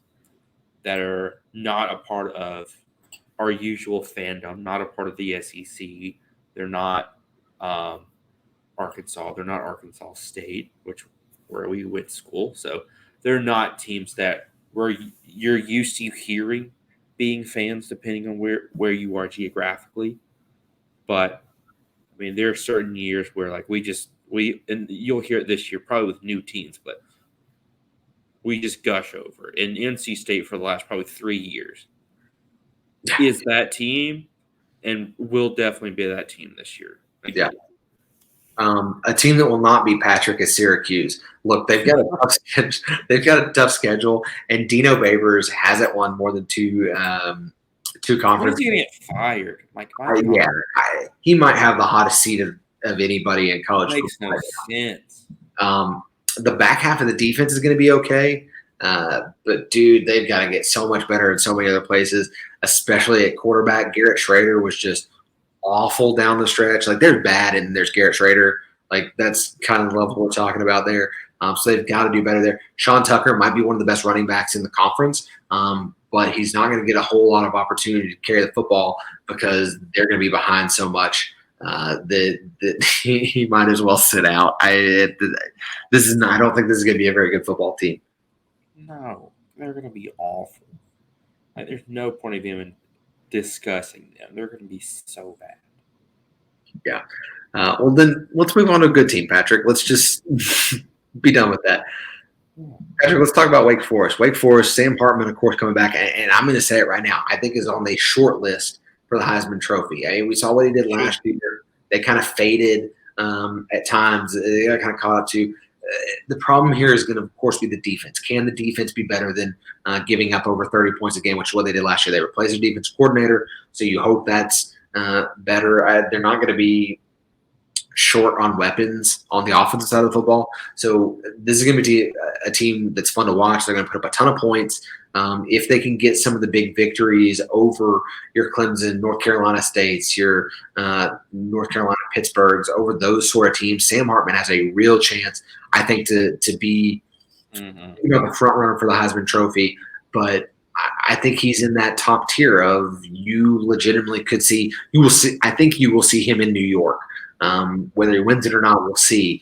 [SPEAKER 4] that are not a part of our usual fandom, not a part of the SEC. They're not Arkansas. They're not Arkansas State, where we went to school. So they're not teams that you're used to hearing being fans, depending on where you are geographically. But I mean, there are certain years where like and you'll hear it this year probably with new teams, but we just gush over it. And NC State for the last probably 3 years is that team, and will definitely be that team this year.
[SPEAKER 3] Yeah. A team that will not be Patrick is Syracuse. Look, they've got a tough schedule, and Dino Babers hasn't won more than two conferences.
[SPEAKER 4] When is he going to get fired? Like,
[SPEAKER 3] he might have the hottest seat of anybody in college.
[SPEAKER 4] That makes no sense.
[SPEAKER 3] The back half of the defense is going to be okay, but dude, they've got to get so much better in so many other places, especially at quarterback. Garrett Schrader was just awful down the stretch. Like, there's bad and there's Garrett Schrader. Like, that's kind of the level we're talking about there. So they've got to do better there. Sean Tucker might be one of the best running backs in the conference, but he's not going to get a whole lot of opportunity to carry the football because they're going to be behind so much that he might as well sit out. I don't think this is going to be a very good football team.
[SPEAKER 4] No, they're going to be awful. Like, there's no point of even discussing them. They're going to be so bad.
[SPEAKER 3] Yeah. Well, then let's move on to a good team, Patrick. Let's just be done with that. Patrick, let's talk about Wake Forest. Wake Forest, Sam Hartman, of course, coming back. And I'm going to say it right now. I think is on the short list for the Heisman Trophy. I mean, we saw what he did last year. They kind of faded at times. They got kind of caught up to. The problem here is going to, of course, be the defense. Can the defense be better than giving up over 30 points a game, which is what they did last year? They replaced their defense coordinator, so you hope that's better. They're not going to be short on weapons on the offensive side of the football. So this is going to be a team that's fun to watch. They're going to put up a ton of points. If they can get some of the big victories over your Clemson, North Carolina States, your North Carolina Pittsburghs, over those sort of teams, Sam Hartman has a real chance, I think, to be the front runner for the Heisman Trophy, but I think he's in that top tier of you legitimately could see. You will see. I think you will see him in New York. Whether he wins it or not, we'll see.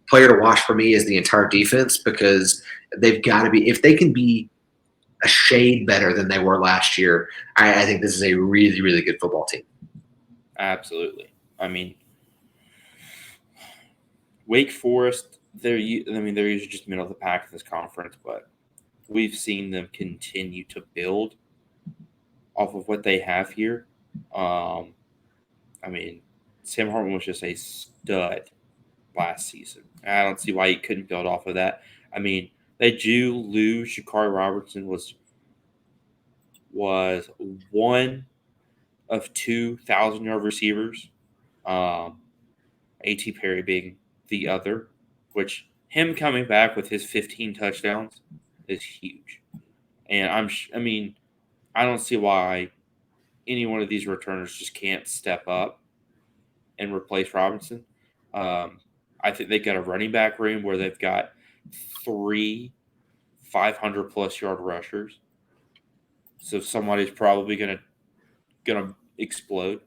[SPEAKER 3] Player to watch for me is the entire defense because they've got to be. If they can be a shade better than they were last year, I think this is a really, really good football team.
[SPEAKER 4] Absolutely. I mean, Wake Forest, they're usually just middle of the pack in this conference, but we've seen them continue to build off of what they have here. I mean, Sam Hartman was just a stud last season. I don't see why he couldn't build off of that. I mean, they do lose. Shakari Robertson was one of 2 1,000-yard receivers. A.T. Perry being the other, which him coming back with his 15 touchdowns is huge. And I don't see why any one of these returners just can't step up and replace Robinson. I think they've got a running back room where they've got 3 500-plus yard rushers. So somebody's probably gonna explode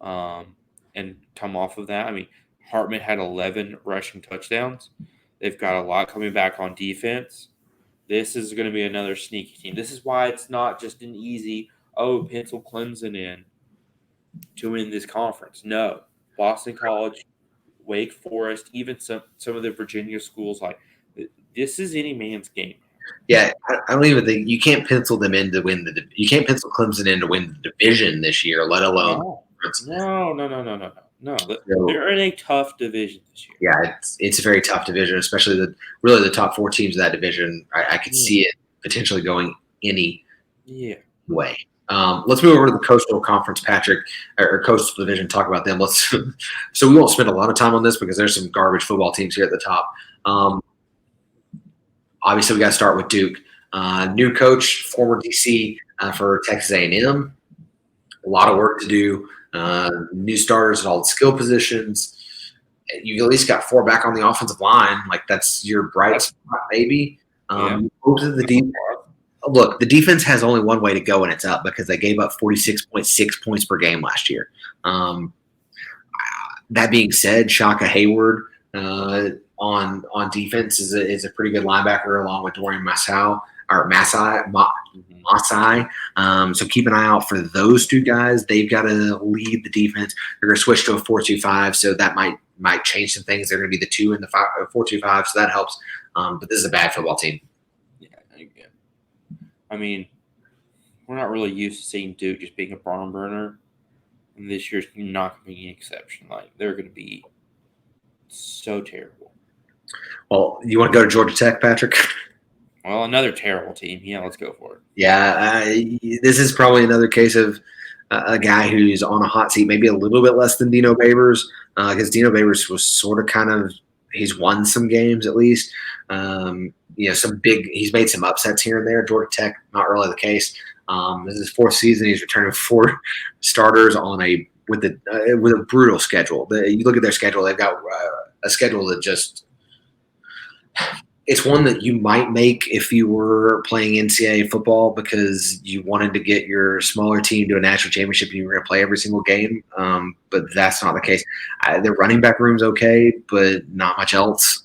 [SPEAKER 4] and come off of that. I mean, Hartman had 11 rushing touchdowns. They've got a lot coming back on defense. This is going to be another sneaky team. This is why it's not just an easy, pencil Clemson in to win this conference. No. Boston College, Wake Forest, even some of the Virginia schools, like this is any man's game.
[SPEAKER 3] Yeah, I don't even think you can't pencil them in to win you can't pencil Clemson in to win the division this year, let alone.
[SPEAKER 4] No. They're in a tough division this year.
[SPEAKER 3] Yeah, it's a very tough division, especially the top 4 teams of that division. I could see it potentially going any way. Let's move over to the Coastal Conference, Patrick, or Coastal Division. Talk about them. So we won't spend a lot of time on this because there's some garbage football teams here at the top. Obviously, we got to start with Duke. New coach, former DC for Texas A&M. A lot of work to do. New starters at all the skill positions. You've at least got 4 back on the offensive line. Like that's your bright spot, maybe. Look, the defense has only one way to go, and it's up because they gave up 46.6 points per game last year. That being said, Shaka Hayward on defense is a pretty good linebacker, along with Dorian Masai. So keep an eye out for those 2 guys. They've got to lead the defense. They're going to switch to a 4-2-5, so that might change some things. They're going to be the 2 in the 4-2-5, so that helps. But this is a bad football team.
[SPEAKER 4] Yeah. I mean, we're not really used to seeing Duke just being a barn burner, and this year's not going to be an exception. Like they're going to be so terrible.
[SPEAKER 3] Well, you want to go to Georgia Tech, Patrick?
[SPEAKER 4] Well, another terrible team. Yeah, let's go for it.
[SPEAKER 3] Yeah, this is probably another case of a guy who's on a hot seat, maybe a little bit less than Dino Babers, because Dino Babers was sort of he's won some games at least. He's made some upsets here and there. Georgia Tech, not really the case. This is his 4th season. He's returning 4 starters with a brutal schedule. You look at their schedule; they've got a schedule that just. It's one that you might make if you were playing NCAA football because you wanted to get your smaller team to a national championship and you were going to play every single game. But that's not the case. Their running back room's okay, but not much else.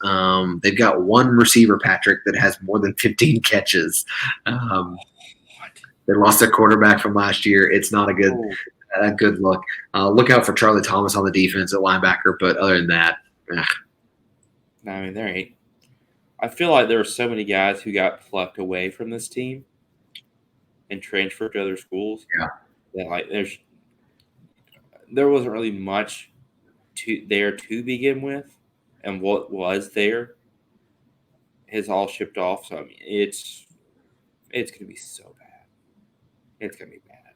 [SPEAKER 3] They've got 1 receiver, Patrick, that has more than 15 catches. They lost their quarterback from last year. It's not a good look. Look out for Charlie Thomas on the defense at linebacker, but other than that,
[SPEAKER 4] I mean, there ain't. I feel like there are so many guys who got plucked away from this team and transferred to other schools.
[SPEAKER 3] Yeah.
[SPEAKER 4] That there wasn't really much there to begin with, and what was there has all shipped off. So I mean, it's going to be so bad. It's going to be bad.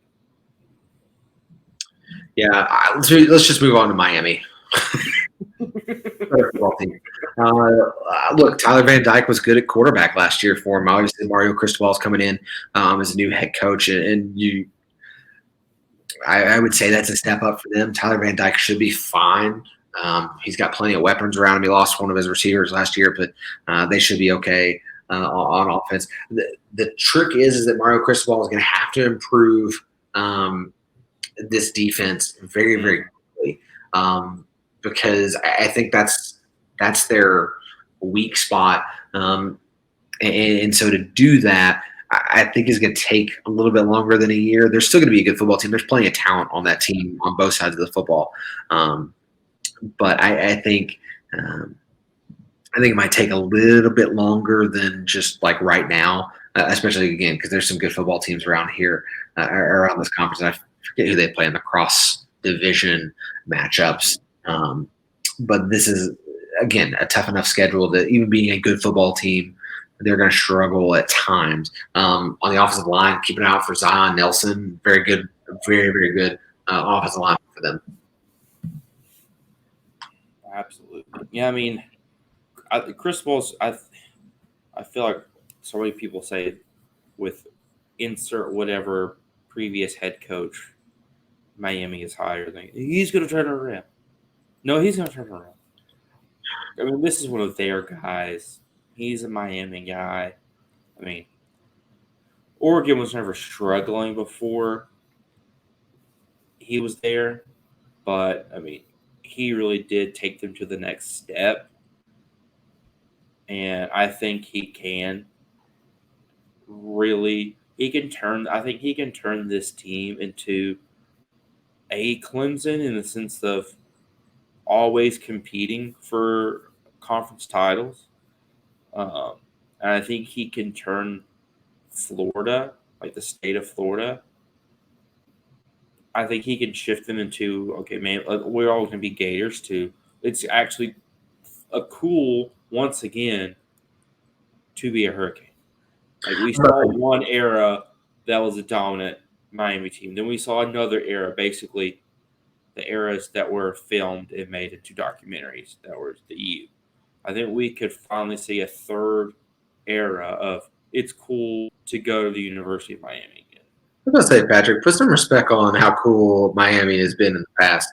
[SPEAKER 3] Yeah, let's just move on to Miami. Look, Tyler Van Dyke was good at quarterback last year for him. Obviously, Mario Cristobal's coming in as a new head coach, and I would say that's a step up for them. Tyler Van Dyke should be fine. He's got plenty of weapons around him. He lost one of his receivers last year, but they should be okay on offense. The trick is that Mario Cristobal is going to have to improve this defense very, very quickly because I think that's their weak spot. And so to do that, I think is going to take a little bit longer than a year. They're still going to be a good football team. There's plenty of talent on that team on both sides of the football. But I think it might take a little bit longer than just like right now, especially again because there's some good football teams around here, around this conference. I forget who they play in the cross division matchups, but this is again a tough enough schedule that even being a good football team, they're going to struggle at times. On the offensive line, keep an eye out for Zion Nelson. Very good, very, very good offensive line for them.
[SPEAKER 4] Absolutely. Yeah, I mean, Cristobal's, I feel like so many people say with insert whatever previous head coach, Miami is higher than he's going to turn it around. No, he's going to turn it around. I mean, this is one of their guys. He's a Miami guy. I mean, Oregon was never struggling before he was there, but I mean, he really did take them to the next step. And I think he can I think he can turn this team into a Clemson in the sense of always competing for conference titles. And I think he can turn Florida, like the state of Florida, I think he can shift them into, okay, man, we're all going to be Gators too. It's actually a cool, once again, to be a Hurricane. Like we saw one era that was a dominant Miami team. Then we saw another era, basically the eras that were filmed and made into documentaries that were the U. I think we could finally see a third era of it's cool to go to the University of Miami again.
[SPEAKER 3] I was going to say, Patrick, put some respect on how cool Miami has been in the past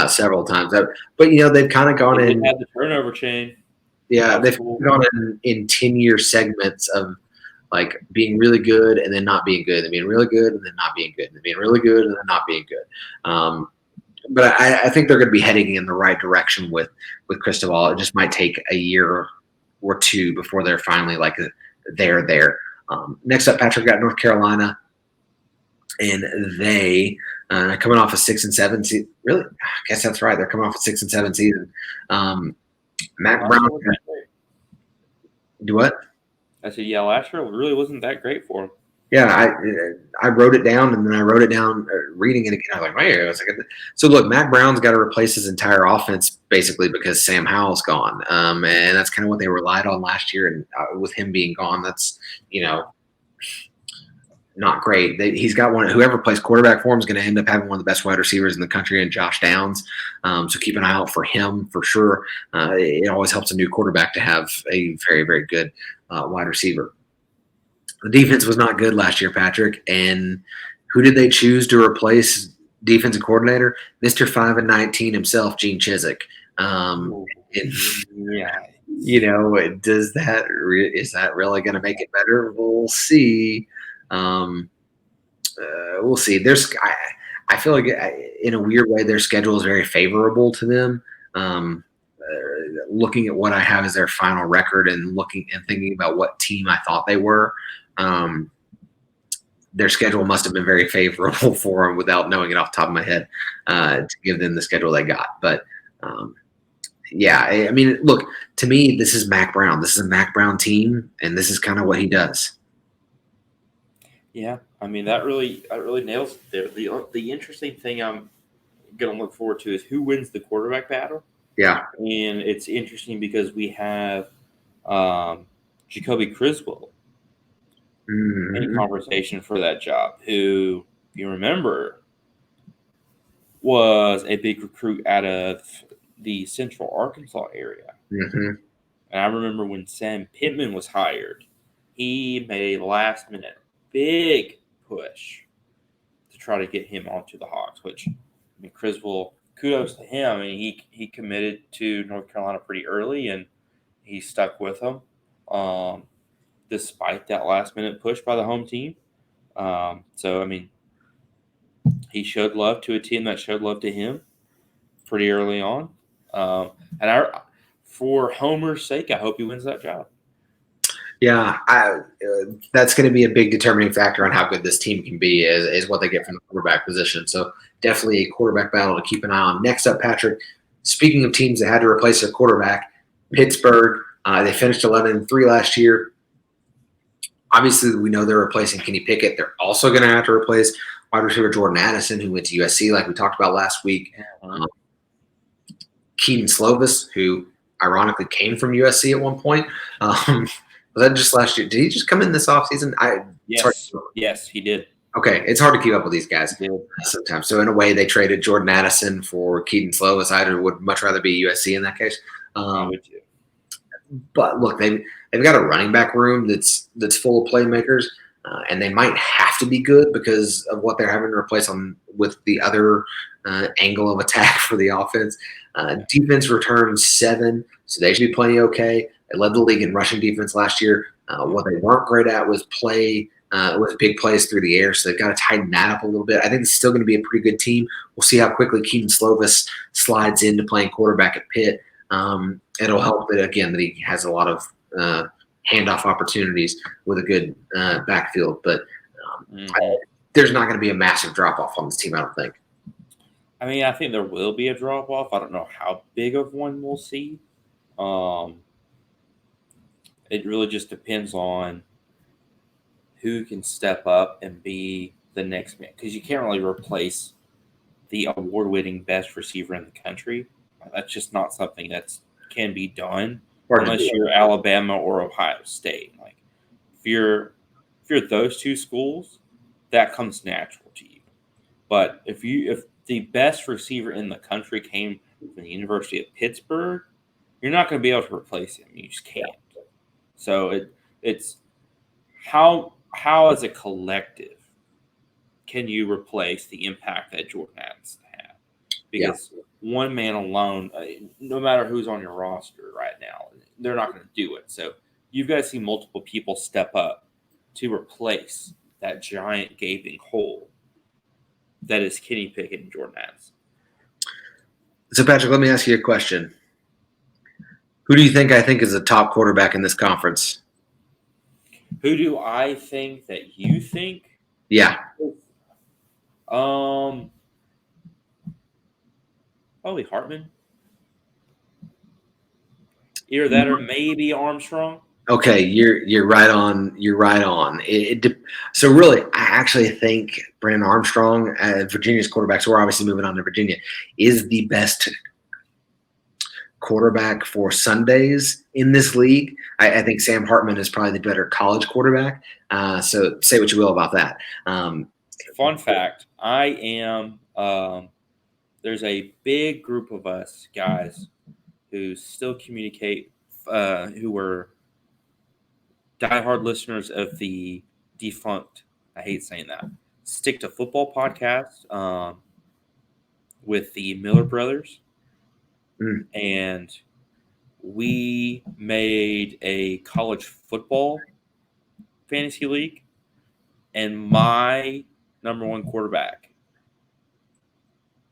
[SPEAKER 3] several times. But, you know, they've kind of gone in.
[SPEAKER 4] Had the turnover chain.
[SPEAKER 3] Yeah, they've gone in 10-year segments of like being really good and then not being good, and being really good and then not being good, and being really good and then not being good. But I think they're going to be heading in the right direction with Cristobal. It just might take a year or two before they're finally like they're there. Next up, Patrick got North Carolina, and they coming off a 6-7 season. Really, I guess that's right. They're coming off a 6-7 season. Mac Brown. Do what?
[SPEAKER 4] I said, yeah, last year really wasn't that great for him.
[SPEAKER 3] Yeah, I wrote it down, and then I wrote it down reading it again. I was like, wait a second. So look, Mac Brown's got to replace his entire offense basically because Sam Howell's gone, and that's kind of what they relied on last year. And with him being gone, that's not great. He's got one. Whoever plays quarterback for him is going to end up having one of the best wide receivers in the country in Josh Downs. So keep an eye out for him for sure. It always helps a new quarterback to have a very, very good wide receiver. The defense was not good last year, Patrick. And who did they choose to replace defensive coordinator? Mr. 5-19 himself, Gene Chizik.
[SPEAKER 4] Yeah.
[SPEAKER 3] Is that really going to make it better? We'll see. We'll see. I feel like in a weird way, their schedule is very favorable to them. Looking at what I have as their final record and looking and thinking about what team I thought they were, their schedule must have been very favorable for them without knowing it off the top of my head to give them the schedule they got. But yeah, I mean, look, to me, this is Mac Brown. This is a Mac Brown team, and this is kind of what he does.
[SPEAKER 4] Yeah, I mean that really nails it there. The interesting thing I'm gonna look forward to is who wins the quarterback battle.
[SPEAKER 3] Yeah,
[SPEAKER 4] and it's interesting because we have Jacoby Criswell in conversation for that job, who, if you remember, was a big recruit out of the Central Arkansas area.
[SPEAKER 3] Mm-hmm.
[SPEAKER 4] And I remember when Sam Pittman was hired, he made a last-minute big push to try to get him onto the Hawks, which, I mean, Criswell kudos to him. I mean, he committed to North Carolina pretty early, and he stuck with them despite that last-minute push by the home team. So, I mean, he showed love to a team that showed love to him pretty early on. For Homer's sake, I hope he wins that job.
[SPEAKER 3] Yeah, that's going to be a big determining factor on how good this team can be is what they get from the quarterback position. So definitely a quarterback battle to keep an eye on. Next up, Patrick, speaking of teams that had to replace their quarterback, Pittsburgh, they finished 11-3 last year. Obviously, we know they're replacing Kenny Pickett. They're also going to have to replace wide receiver Jordan Addison, who went to USC like we talked about last week. Keaton Slovis, who ironically came from USC at one point. Was that just last year? Did he just come in this offseason?
[SPEAKER 4] Yes, he did.
[SPEAKER 3] Okay, it's hard to keep up with these guys sometimes. So in a way, they traded Jordan Addison for Keaton Slovis. I would much rather be USC in that case.
[SPEAKER 4] I would too.
[SPEAKER 3] But look, they've got a running back room that's full of playmakers, and they might have to be good because of what they're having to replace with the other angle of attack for the offense. Defense returned 7, so they should be playing okay. They led the league in rushing defense last year. What they weren't great at was big plays through the air, so they've got to tighten that up a little bit. I think it's still going to be a pretty good team. We'll see how quickly Keaton Slovis slides into playing quarterback at Pitt. It'll help that he has a lot of handoff opportunities with a good backfield, but there's not going to be a massive drop-off on this team, I don't think.
[SPEAKER 4] I mean, I think there will be a drop-off. I don't know how big of one we'll see. It really just depends on who can step up and be the next man, because you can't really replace the award-winning best receiver in the country. That's just not something that can be done unless you're Alabama or Ohio State. Like if you're those two schools, that comes natural to you. But if the best receiver in the country came from the University of Pittsburgh, you're not going to be able to replace him. You just can't. So it's how as a collective can you replace the impact that Jordan Addison had? Because one man alone, no matter who's on your roster right now, they're not going to do it. So you've got to see multiple people step up to replace that giant gaping hole that is Kenny Pickett and Jordan Addison.
[SPEAKER 3] So, Patrick, let me ask you a question. Who do you think is a top quarterback in this conference?
[SPEAKER 4] Who do I think that you think?
[SPEAKER 3] Yeah.
[SPEAKER 4] Probably Hartman. Either that or maybe Armstrong.
[SPEAKER 3] Okay, you're right on. You're right on. So really, I actually think Brandon Armstrong, Virginia's quarterback, so we're obviously moving on to Virginia, is the best quarterback for Sundays in this league. I think Sam Hartman is probably the better college quarterback. So say what you will about that.
[SPEAKER 4] Fun fact, I am there's a big group of us guys who still communicate, who were diehard listeners of the defunct, I hate saying that, Stick to Football podcast with the Miller brothers. And we made a college football fantasy league, and my number one quarterback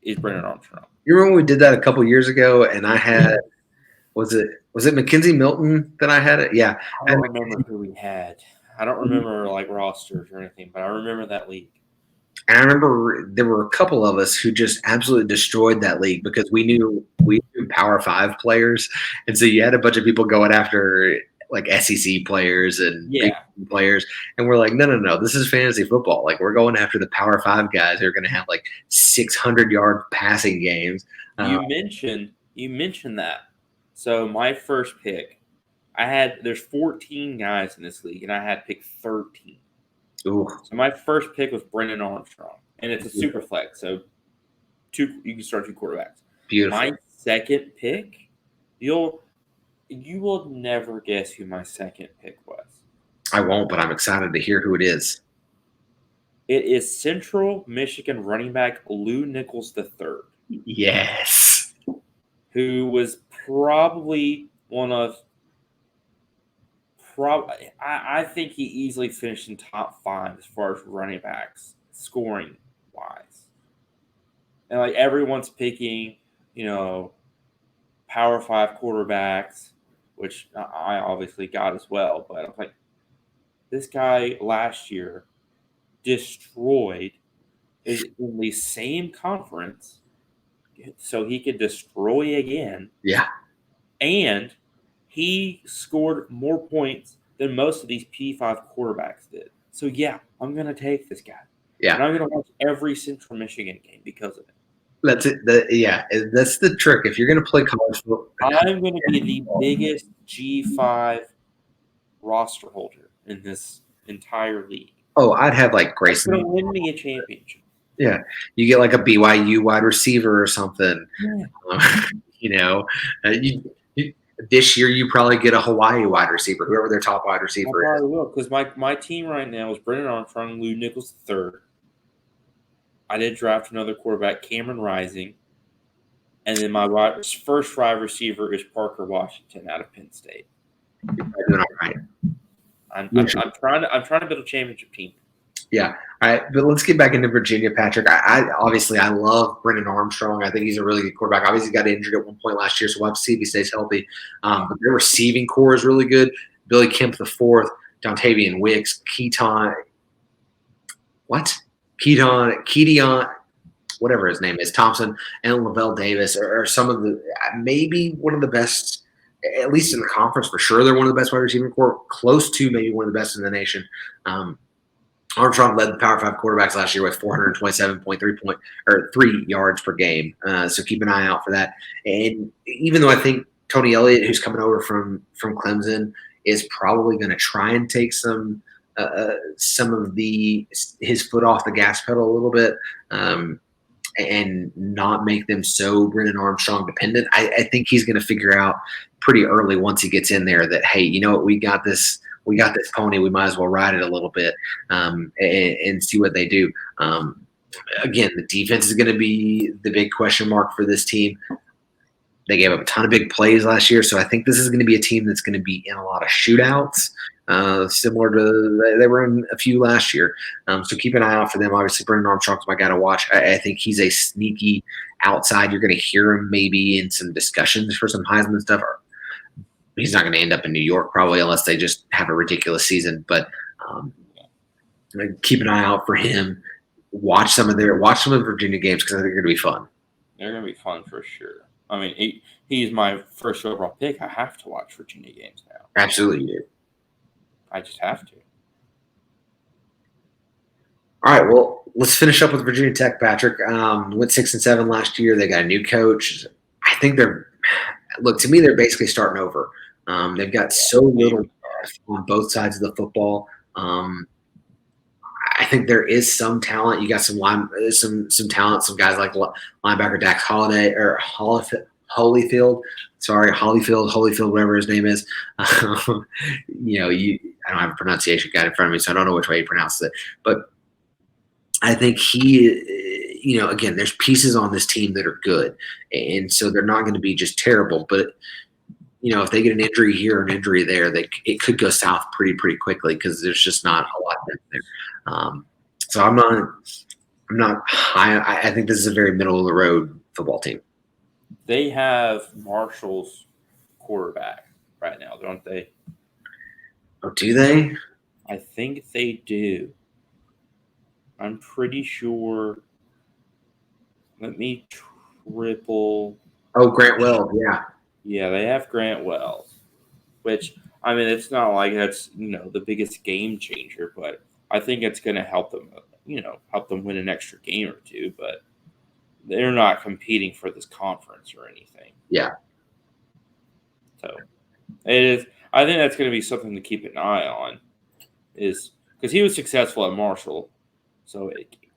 [SPEAKER 4] is Brandon Armstrong.
[SPEAKER 3] You remember when we did that a couple years ago, and I had was it Mackenzie Milton that I had it? Yeah,
[SPEAKER 4] I don't remember who we had. I don't remember like rosters or anything, but I remember that league.
[SPEAKER 3] And I remember there were a couple of us who just absolutely destroyed that league because we knew Power 5 players, and so you had a bunch of people going after like SEC players and Big players, and we're like, no, this is fantasy football. Like we're going after the Power 5 guys who are going to have like 600-yard passing games.
[SPEAKER 4] You mentioned that. So my first pick, there's 14 guys in this league, and I had picked 13.
[SPEAKER 3] Ooh.
[SPEAKER 4] So my first pick was Brendan Armstrong, and it's a super flex. So you can start 2 quarterbacks.
[SPEAKER 3] Beautiful.
[SPEAKER 4] My second pick, you will never guess who my second pick was.
[SPEAKER 3] I won't, but I'm excited to hear who it is.
[SPEAKER 4] It is Central Michigan running back Lou Nichols III.
[SPEAKER 3] Yes.
[SPEAKER 4] who was probably one of I think he easily finished in top 5 as far as running backs scoring wise. And like everyone's picking, Power 5 quarterbacks, which I obviously got as well. But I'm like, this guy last year destroyed in the same conference, so he could destroy again.
[SPEAKER 3] Yeah.
[SPEAKER 4] And he scored more points than most of these P5 quarterbacks did. So, yeah, I'm going to take this guy.
[SPEAKER 3] Yeah.
[SPEAKER 4] And I'm going to watch every Central Michigan game because of it.
[SPEAKER 3] That's it. That's the trick. If you're going to play college football,
[SPEAKER 4] I'm going to be the biggest G5 roster holder in this entire league.
[SPEAKER 3] oh, I'd have like
[SPEAKER 4] It's
[SPEAKER 3] Grayson.
[SPEAKER 4] going to win me a championship.
[SPEAKER 3] Yeah, you get like a BYU wide receiver or something.
[SPEAKER 4] Yeah.
[SPEAKER 3] This year you probably get a Hawaii wide receiver, whoever their top wide
[SPEAKER 4] I
[SPEAKER 3] receiver is.
[SPEAKER 4] probably will, because my team right now is Brennan Armstrong, Lou Nichols III. I did draft another quarterback, Cameron Rising. And then my first wide receiver is Parker Washington out of Penn State.
[SPEAKER 3] You're doing all right.
[SPEAKER 4] I'm trying to build a championship team.
[SPEAKER 3] Yeah. All right, but let's get back into Virginia, Patrick. I obviously I love Brennan Armstrong. I think he's a really good quarterback. Obviously, he got injured at one point last year, so we'll have to see if he stays healthy. But their receiving core is really good. Billy Kemp the fourth, Dontavian Wicks, Keaton, whatever his name is, Thompson, and Lavelle Davis are some of the maybe one of the best, at least in the conference for sure. They're one of the best wide receiving core, close to maybe one of the best in the nation. Armstrong led the Power 5 quarterbacks last year with 3 yards per game. So keep an eye out for that. And even though I think Tony Elliott, who's coming over from Clemson, is probably going to try and take some of his foot off the gas pedal a little bit, and not make them so Brennan Armstrong dependent. I think he's going to figure out pretty early once he gets in there that, hey, you know what, we got this pony. We might as well ride it a little bit, and see what they do. Again, the defense is going to be the big question mark for this team. They gave up a ton of big plays last year, so I think this is going to be a team that's going to be in a lot of shootouts, similar to they were in a few last year. So keep an eye out for them. Obviously, Brennan Armstrong's my guy to watch. I think he's a sneaky outside. You're going to hear him maybe in some discussions for some Heisman stuff. He's not going to end up in New York probably unless they just have a ridiculous season. But keep an eye out for him. Watch some of Virginia games because I think they're going to be fun.
[SPEAKER 4] They're going to be fun for sure. I mean, he's my first overall pick. I have to watch Virginia games now.
[SPEAKER 3] Absolutely, you do.
[SPEAKER 4] I just have to.
[SPEAKER 3] All right, well, let's finish up with Virginia Tech, Patrick. Went 6-7 last year. They got a new coach. I think to me, they're basically starting over. They've got so little on both sides of the football. I think there is some talent. You got some talent. Some guys like linebacker Dax Holyfield, whatever his name is. I don't have a pronunciation guide in front of me, so I don't know which way he pronounces it. But I think again, there's pieces on this team that are good, and so they're not going to be just terrible. But if they get an injury here or an injury there, it could go south pretty quickly because there's just not a lot there. So I'm not high. I think this is a very middle of the road football team.
[SPEAKER 4] They have Marshall's quarterback right now, don't they?
[SPEAKER 3] Oh, do they?
[SPEAKER 4] I think they do. I'm pretty sure. Let me triple.
[SPEAKER 3] Oh, Grant Wells, yeah.
[SPEAKER 4] Yeah, they have Grant Wells, which, I mean, it's not like that's, the biggest game changer, but I think it's going to help them, win an extra game or two, but they're not competing for this conference or anything.
[SPEAKER 3] Yeah.
[SPEAKER 4] So it is. I think that's going to be something to keep an eye on, is because he was successful at Marshall. So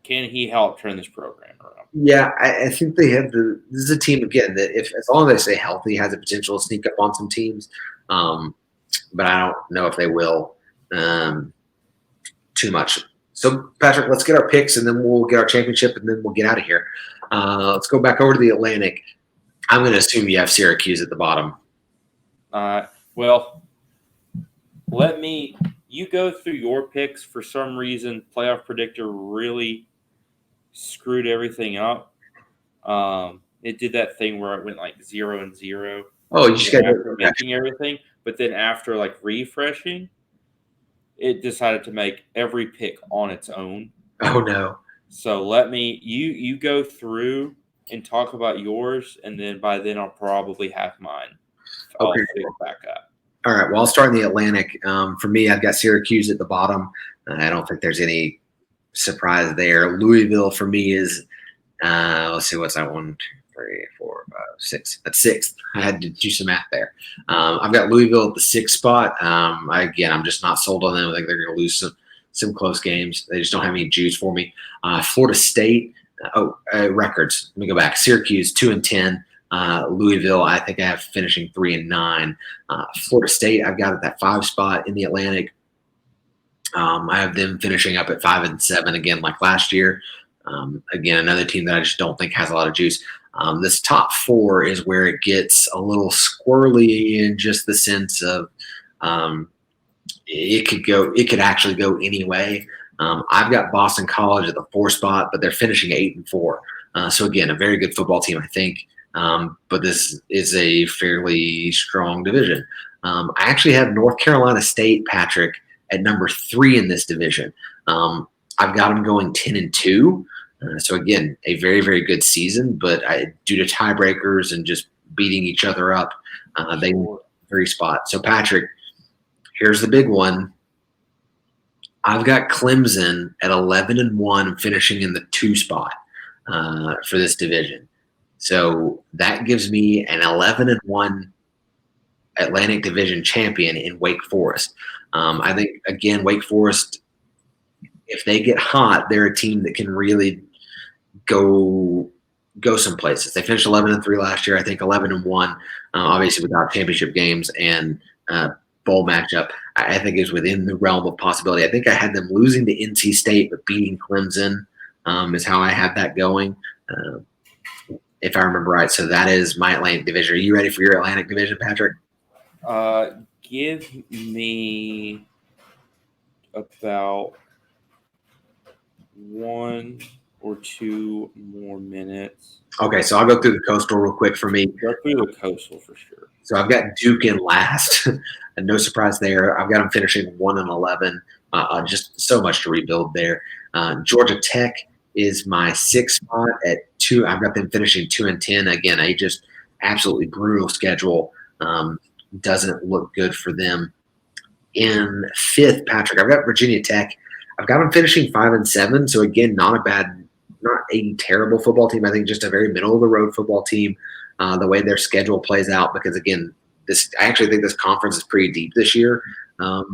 [SPEAKER 4] can he help turn this program around?
[SPEAKER 3] Yeah, I think they have this is a team again that as long as they stay healthy, has the potential to sneak up on some teams. But I don't know if they will too much. So Patrick, let's get our picks and then we'll get our championship and then we'll get out of here. Let's go back over to the Atlantic. I'm going to assume you have Syracuse at the bottom.
[SPEAKER 4] Well, you go through your picks. For some reason, Playoff Predictor really screwed everything up. It did that thing where it went like 0-0.
[SPEAKER 3] Oh, you just got
[SPEAKER 4] after making everything, but then after like refreshing, it decided to make every pick on its own.
[SPEAKER 3] Oh no.
[SPEAKER 4] So you go through and talk about yours, and then by then I'll probably have mine. I'll
[SPEAKER 3] Okay.
[SPEAKER 4] pick back up.
[SPEAKER 3] All right. Well, I'll start in the Atlantic. For me, I've got Syracuse at the bottom. I don't think there's any surprise there. Louisville for me is, let's see, what's that? 1, 2, 3, 4, 5, 6. That's 6th. I had to do some math there. I've got Louisville at the 6th spot. Again, I'm just not sold on them. I think they're going to lose some close games. They just don't have any juice for me. Florida State. Records. Let me go back. Syracuse 2-10. Louisville, I think I have finishing 3-9. Florida State, I've got at that 5 spot in the Atlantic. I have them finishing up at 5-7 again, like last year. Again, another team that I just don't think has a lot of juice. This top 4 is where it gets a little squirrely in just the sense of it could actually go any way. I've got Boston College at the 4 spot, but they're finishing 8-4. So again, a very good football team, I think. But this is a fairly strong division. I actually have North Carolina State, Patrick, at number 3 in this division. I've got them going 10-2. So again, a very, very good season, but due to tiebreakers and just beating each other up, they won 3 spots. So Patrick, here's the big one. I've got Clemson at 11-1, finishing in the 2 spot for this division. So that gives me an 11-1 Atlantic Division champion in Wake Forest. I think, again, Wake Forest, if they get hot, they're a team that can really go some places. They finished 11-3 last year. I think 11-1, obviously without championship games and bowl matchup, I think is within the realm of possibility. I think I had them losing to NC State but beating Clemson is how I had that going, if I remember right. So that is my Atlantic Division. Are you ready for your Atlantic Division, Patrick?
[SPEAKER 4] Give me about 1 or 2 more minutes.
[SPEAKER 3] Okay, so I'll go through the Coastal real quick for me.
[SPEAKER 4] Go through the Coastal for sure.
[SPEAKER 3] So I've got Duke in last. And no surprise there. I've got them finishing 1-11. Just so much to rebuild there. Georgia Tech is my 6th spot at 2. I've got them finishing 2-10. Again, a just absolutely brutal schedule. Doesn't look good for them. In 5th, Patrick, I've got Virginia Tech. I've got them finishing 5-7. So again, not a terrible football team. I think just a very middle of the road football team. The way their schedule plays out, because again, I actually think this conference is pretty deep this year. So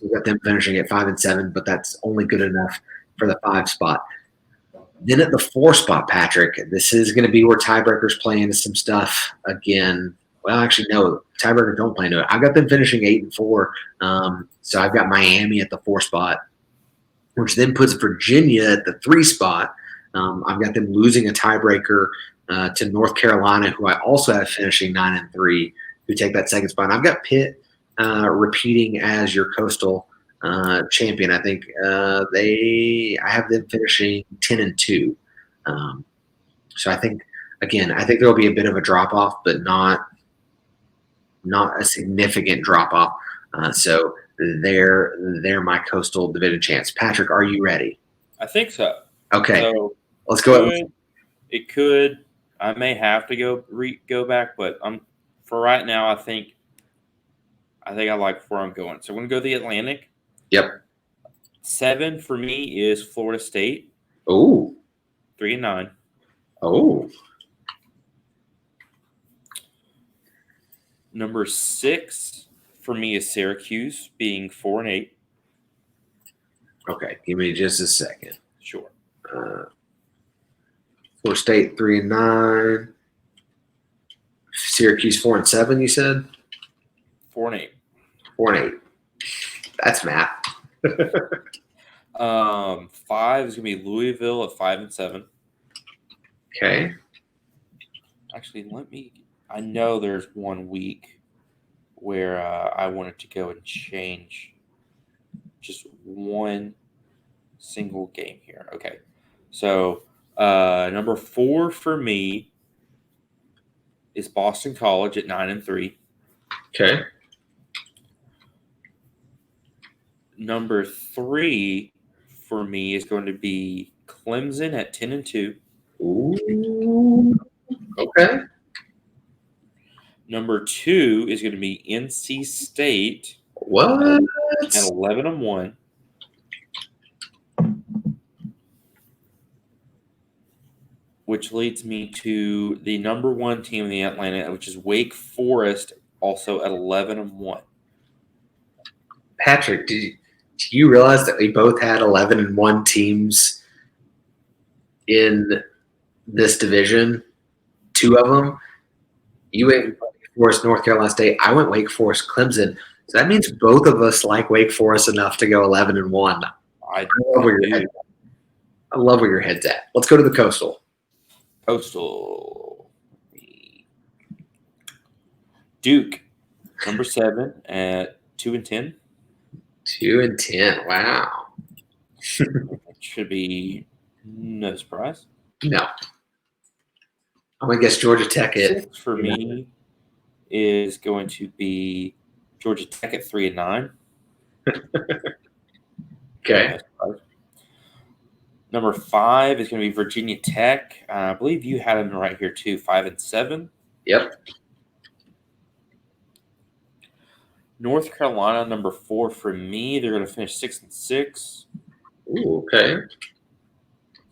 [SPEAKER 3] we've got them finishing at 5-7, but that's only good enough for the 5 spot. Then at the 4 spot, Patrick, this is going to be where tiebreakers play into some stuff again. Well, actually, no, tiebreakers don't play into it. I've got them finishing 8-4. So I've got Miami at the 4 spot, which then puts Virginia at the 3 spot. I've got them losing a tiebreaker to North Carolina, who I also have finishing 9-3, who take that 2nd spot. And I've got Pitt repeating as your Coastal champion. I think I have them finishing 10-2. So I think there will be a bit of a drop off, but not a significant drop off. So they're my Coastal Division champs. Patrick, are you ready?
[SPEAKER 4] I think so.
[SPEAKER 3] Okay,
[SPEAKER 4] so
[SPEAKER 3] let's go.
[SPEAKER 4] It could. I may have to go back, but for right now, I think I like where I'm going. So I'm going to go the Atlantic.
[SPEAKER 3] Yep.
[SPEAKER 4] 7 for me is Florida State.
[SPEAKER 3] Oh.
[SPEAKER 4] 3-9.
[SPEAKER 3] Oh.
[SPEAKER 4] Number 6 for me is Syracuse, being 4-8.
[SPEAKER 3] Okay, give me just a second.
[SPEAKER 4] Sure.
[SPEAKER 3] Florida State 3-9. Syracuse 4-7. You said
[SPEAKER 4] 4-8.
[SPEAKER 3] 4-8. That's math.
[SPEAKER 4] 5 is gonna be Louisville at 5-7.
[SPEAKER 3] Okay.
[SPEAKER 4] Actually, I know there's 1 week where I wanted to go and change just one single game here. Okay. So number 4 for me is Boston College at 9-3.
[SPEAKER 3] Okay.
[SPEAKER 4] Number 3 for me is going to be Clemson at 10-2.
[SPEAKER 3] Ooh. Okay.
[SPEAKER 4] Number 2 is going to be NC State
[SPEAKER 3] What?
[SPEAKER 4] at 11-1. Which leads me to the number 1 team in the Atlantic, which is Wake Forest, also at 11-1.
[SPEAKER 3] Patrick, do you realize that we both had 11-1 teams in this division? 2 of them. You went Wake Forest, North Carolina State. I went Wake Forest, Clemson. So that means both of us like Wake Forest enough to go 11-1.
[SPEAKER 4] I
[SPEAKER 3] love where your head. I love where your head's at. Let's go to the Coastal.
[SPEAKER 4] Coastal. Duke, number 7 at 2-10.
[SPEAKER 3] 2-10. Wow.
[SPEAKER 4] Should be no surprise.
[SPEAKER 3] No. I'm gonna guess Georgia Tech at
[SPEAKER 4] 6 for me is going to be Georgia Tech at 3-9.
[SPEAKER 3] Okay.
[SPEAKER 4] Number 5 is going to be Virginia Tech. I believe you had them right here too, 5-7.
[SPEAKER 3] Yep.
[SPEAKER 4] North Carolina, number 4 for me. They're going to finish 6-6.
[SPEAKER 3] Ooh, okay.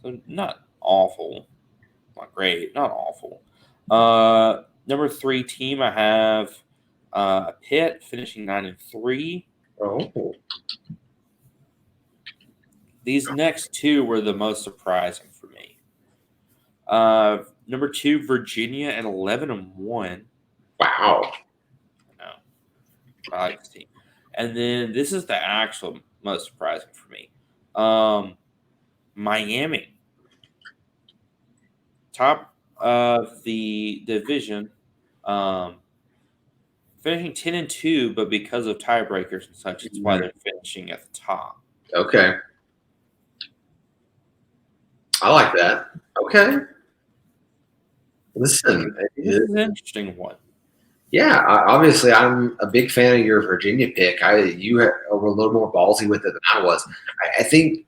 [SPEAKER 4] So not awful. Not great. Not awful. Number 3 team, I have Pitt finishing 9-3.
[SPEAKER 3] Oh.
[SPEAKER 4] These next 2 were the most surprising for me. Number 2, Virginia at 11-1.
[SPEAKER 3] Wow.
[SPEAKER 4] I like this team. And then this is the actual most surprising for me. Miami, top of the division, finishing 10-2, but because of tiebreakers and such, it's why they're finishing at the top.
[SPEAKER 3] Okay. I like that. Okay. Listen,
[SPEAKER 4] This is an interesting one.
[SPEAKER 3] yeah, obviously I'm a big fan of your Virginia pick. You were a little more ballsy with it than I was. I think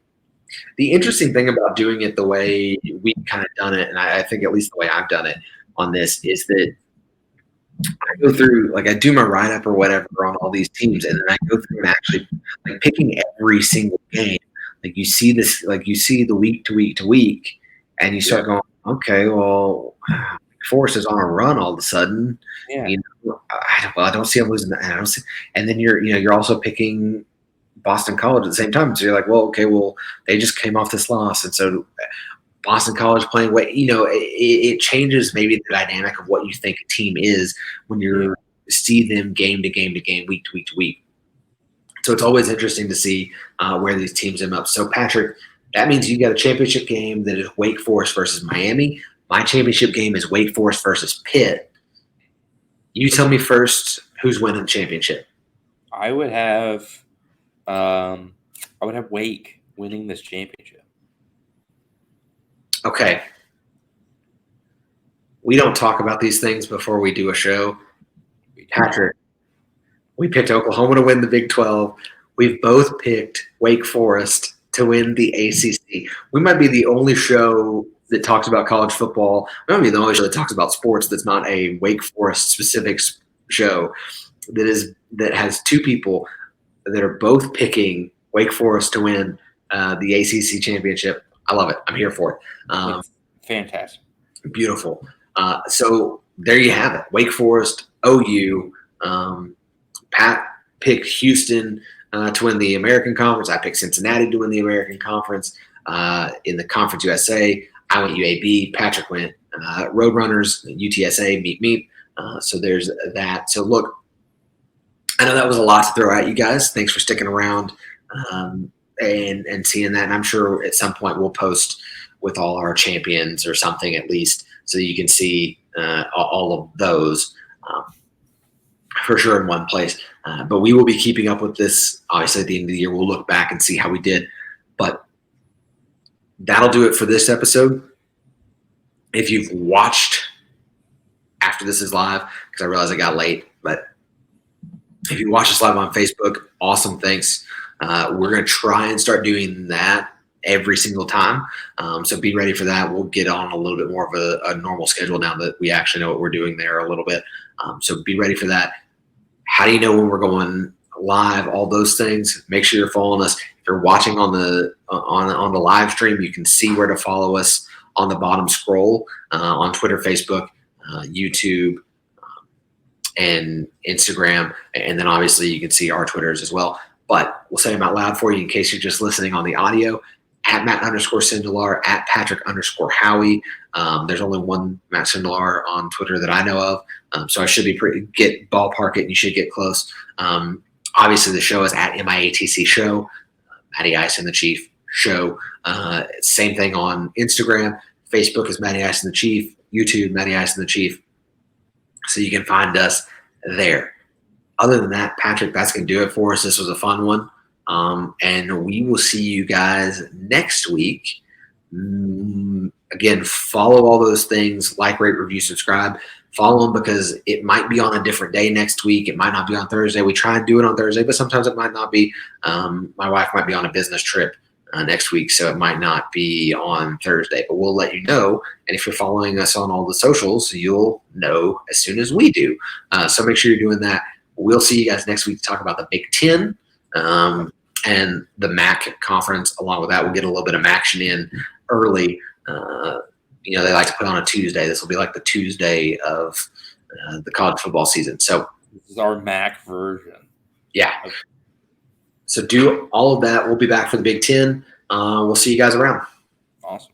[SPEAKER 3] the interesting thing about doing it the way we've kind of done it, and I think at least the way I've done it on this, is that I go through, like, I do my write-up or whatever on all these teams, and then I go through and actually, like, picking every single game. Like, you see this, like, you see the week to week to week, and you start going, okay, well, Forest is on a run all of a sudden.
[SPEAKER 4] Yeah.
[SPEAKER 3] You know, I don't see them losing that. I don't see, and then you're also picking Boston College at the same time. So you're like, well, okay, well, they just came off this loss, and so Boston College playing way, it changes maybe the dynamic of what you think a team is when you see them game to game to game, week to week to week. So it's always interesting to see where these teams end up. So Patrick, that means you got a championship game that is Wake Forest versus Miami. My championship game is Wake Forest versus Pitt. You tell me first who's winning the championship.
[SPEAKER 4] I would have Wake winning this championship.
[SPEAKER 3] Okay. We don't talk about these things before we do a show. Patrick, we picked Oklahoma to win the Big 12. We've both picked Wake Forest to win the ACC. We might be the only show that talks about college football. We might be the only show that talks about sports that's not a Wake Forest specific show that has 2 people that are both picking Wake Forest to win the ACC championship. I love it. I'm here for it.
[SPEAKER 4] It's fantastic.
[SPEAKER 3] Beautiful. So there you have it. Wake Forest, OU. Pat picked Houston to win the American Conference. I picked Cincinnati to win the American Conference. In the Conference USA, I went UAB. Patrick went Roadrunners, UTSA, meet. So there's that. So look, I know that was a lot to throw at you guys. Thanks for sticking around. and seeing that. And I'm sure at some point we'll post with all our champions or something at least, so you can see all of those for sure in one place. But we will be keeping up with this. Obviously, at the end of the year, we'll look back and see how we did. But that'll do it for this episode. If you've watched after this is live, because I realize I got late, but if you watch this live on Facebook, awesome, thanks. We're going to try and start doing that every single time. So be ready for that. We'll get on a little bit more of a normal schedule now that we actually know what we're doing there a little bit. So be ready for that. How do you know when we're going live? All those things. Make sure you're following us. If you're watching on the live stream, you can see where to follow us on the bottom scroll on Twitter, Facebook, YouTube, and Instagram. And then obviously you can see our Twitters as well. But we'll say them out loud for you in case you're just listening on the audio. At Matt_Sindelar, at Patrick_Howie. There's only one Matt Sindelar on Twitter that I know of. So I should be get ballpark it, and you should get close. Obviously, the show is at MIATC Show, Matty Ice and the Chief Show. Same thing on Instagram. Facebook is Matty Ice and the Chief. YouTube, Matty Ice and the Chief. So you can find us there. Other than that, Patrick, that's going to do it for us. This was a fun one. And we will see you guys next week. Again, follow all those things, like, rate, review, subscribe. Follow them because it might be on a different day next week. It might not be on Thursday. We try and do it on Thursday, but sometimes it might not be. My wife might be on a business trip next week, so it might not be on Thursday, but we'll let you know. And if you're following us on all the socials, you'll know as soon as we do. So make sure you're doing that. We'll see you guys next week to talk about the Big 10 and the MAC conference. Along with that, we'll get a little bit of action in early. They like to put on a Tuesday. This will be like the Tuesday of the college football season. So
[SPEAKER 4] this is our MAC version.
[SPEAKER 3] Yeah. So do all of that. We'll be back for the Big 10. We'll see you guys around.
[SPEAKER 4] Awesome.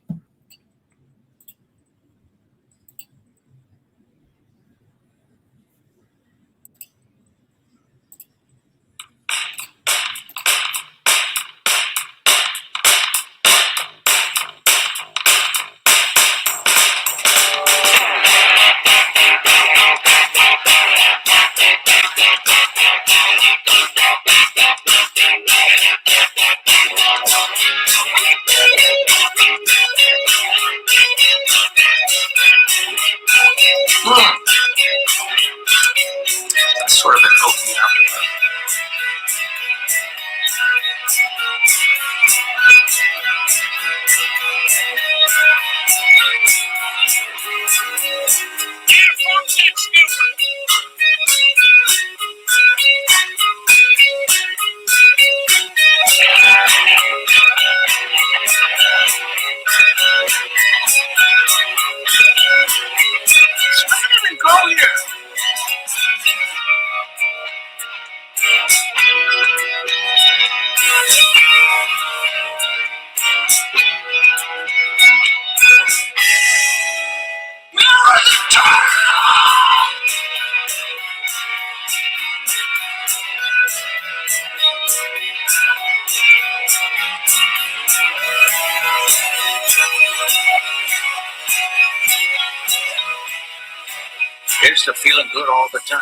[SPEAKER 1] That's sort of an opening up. Go here. Here's to feeling good all the time.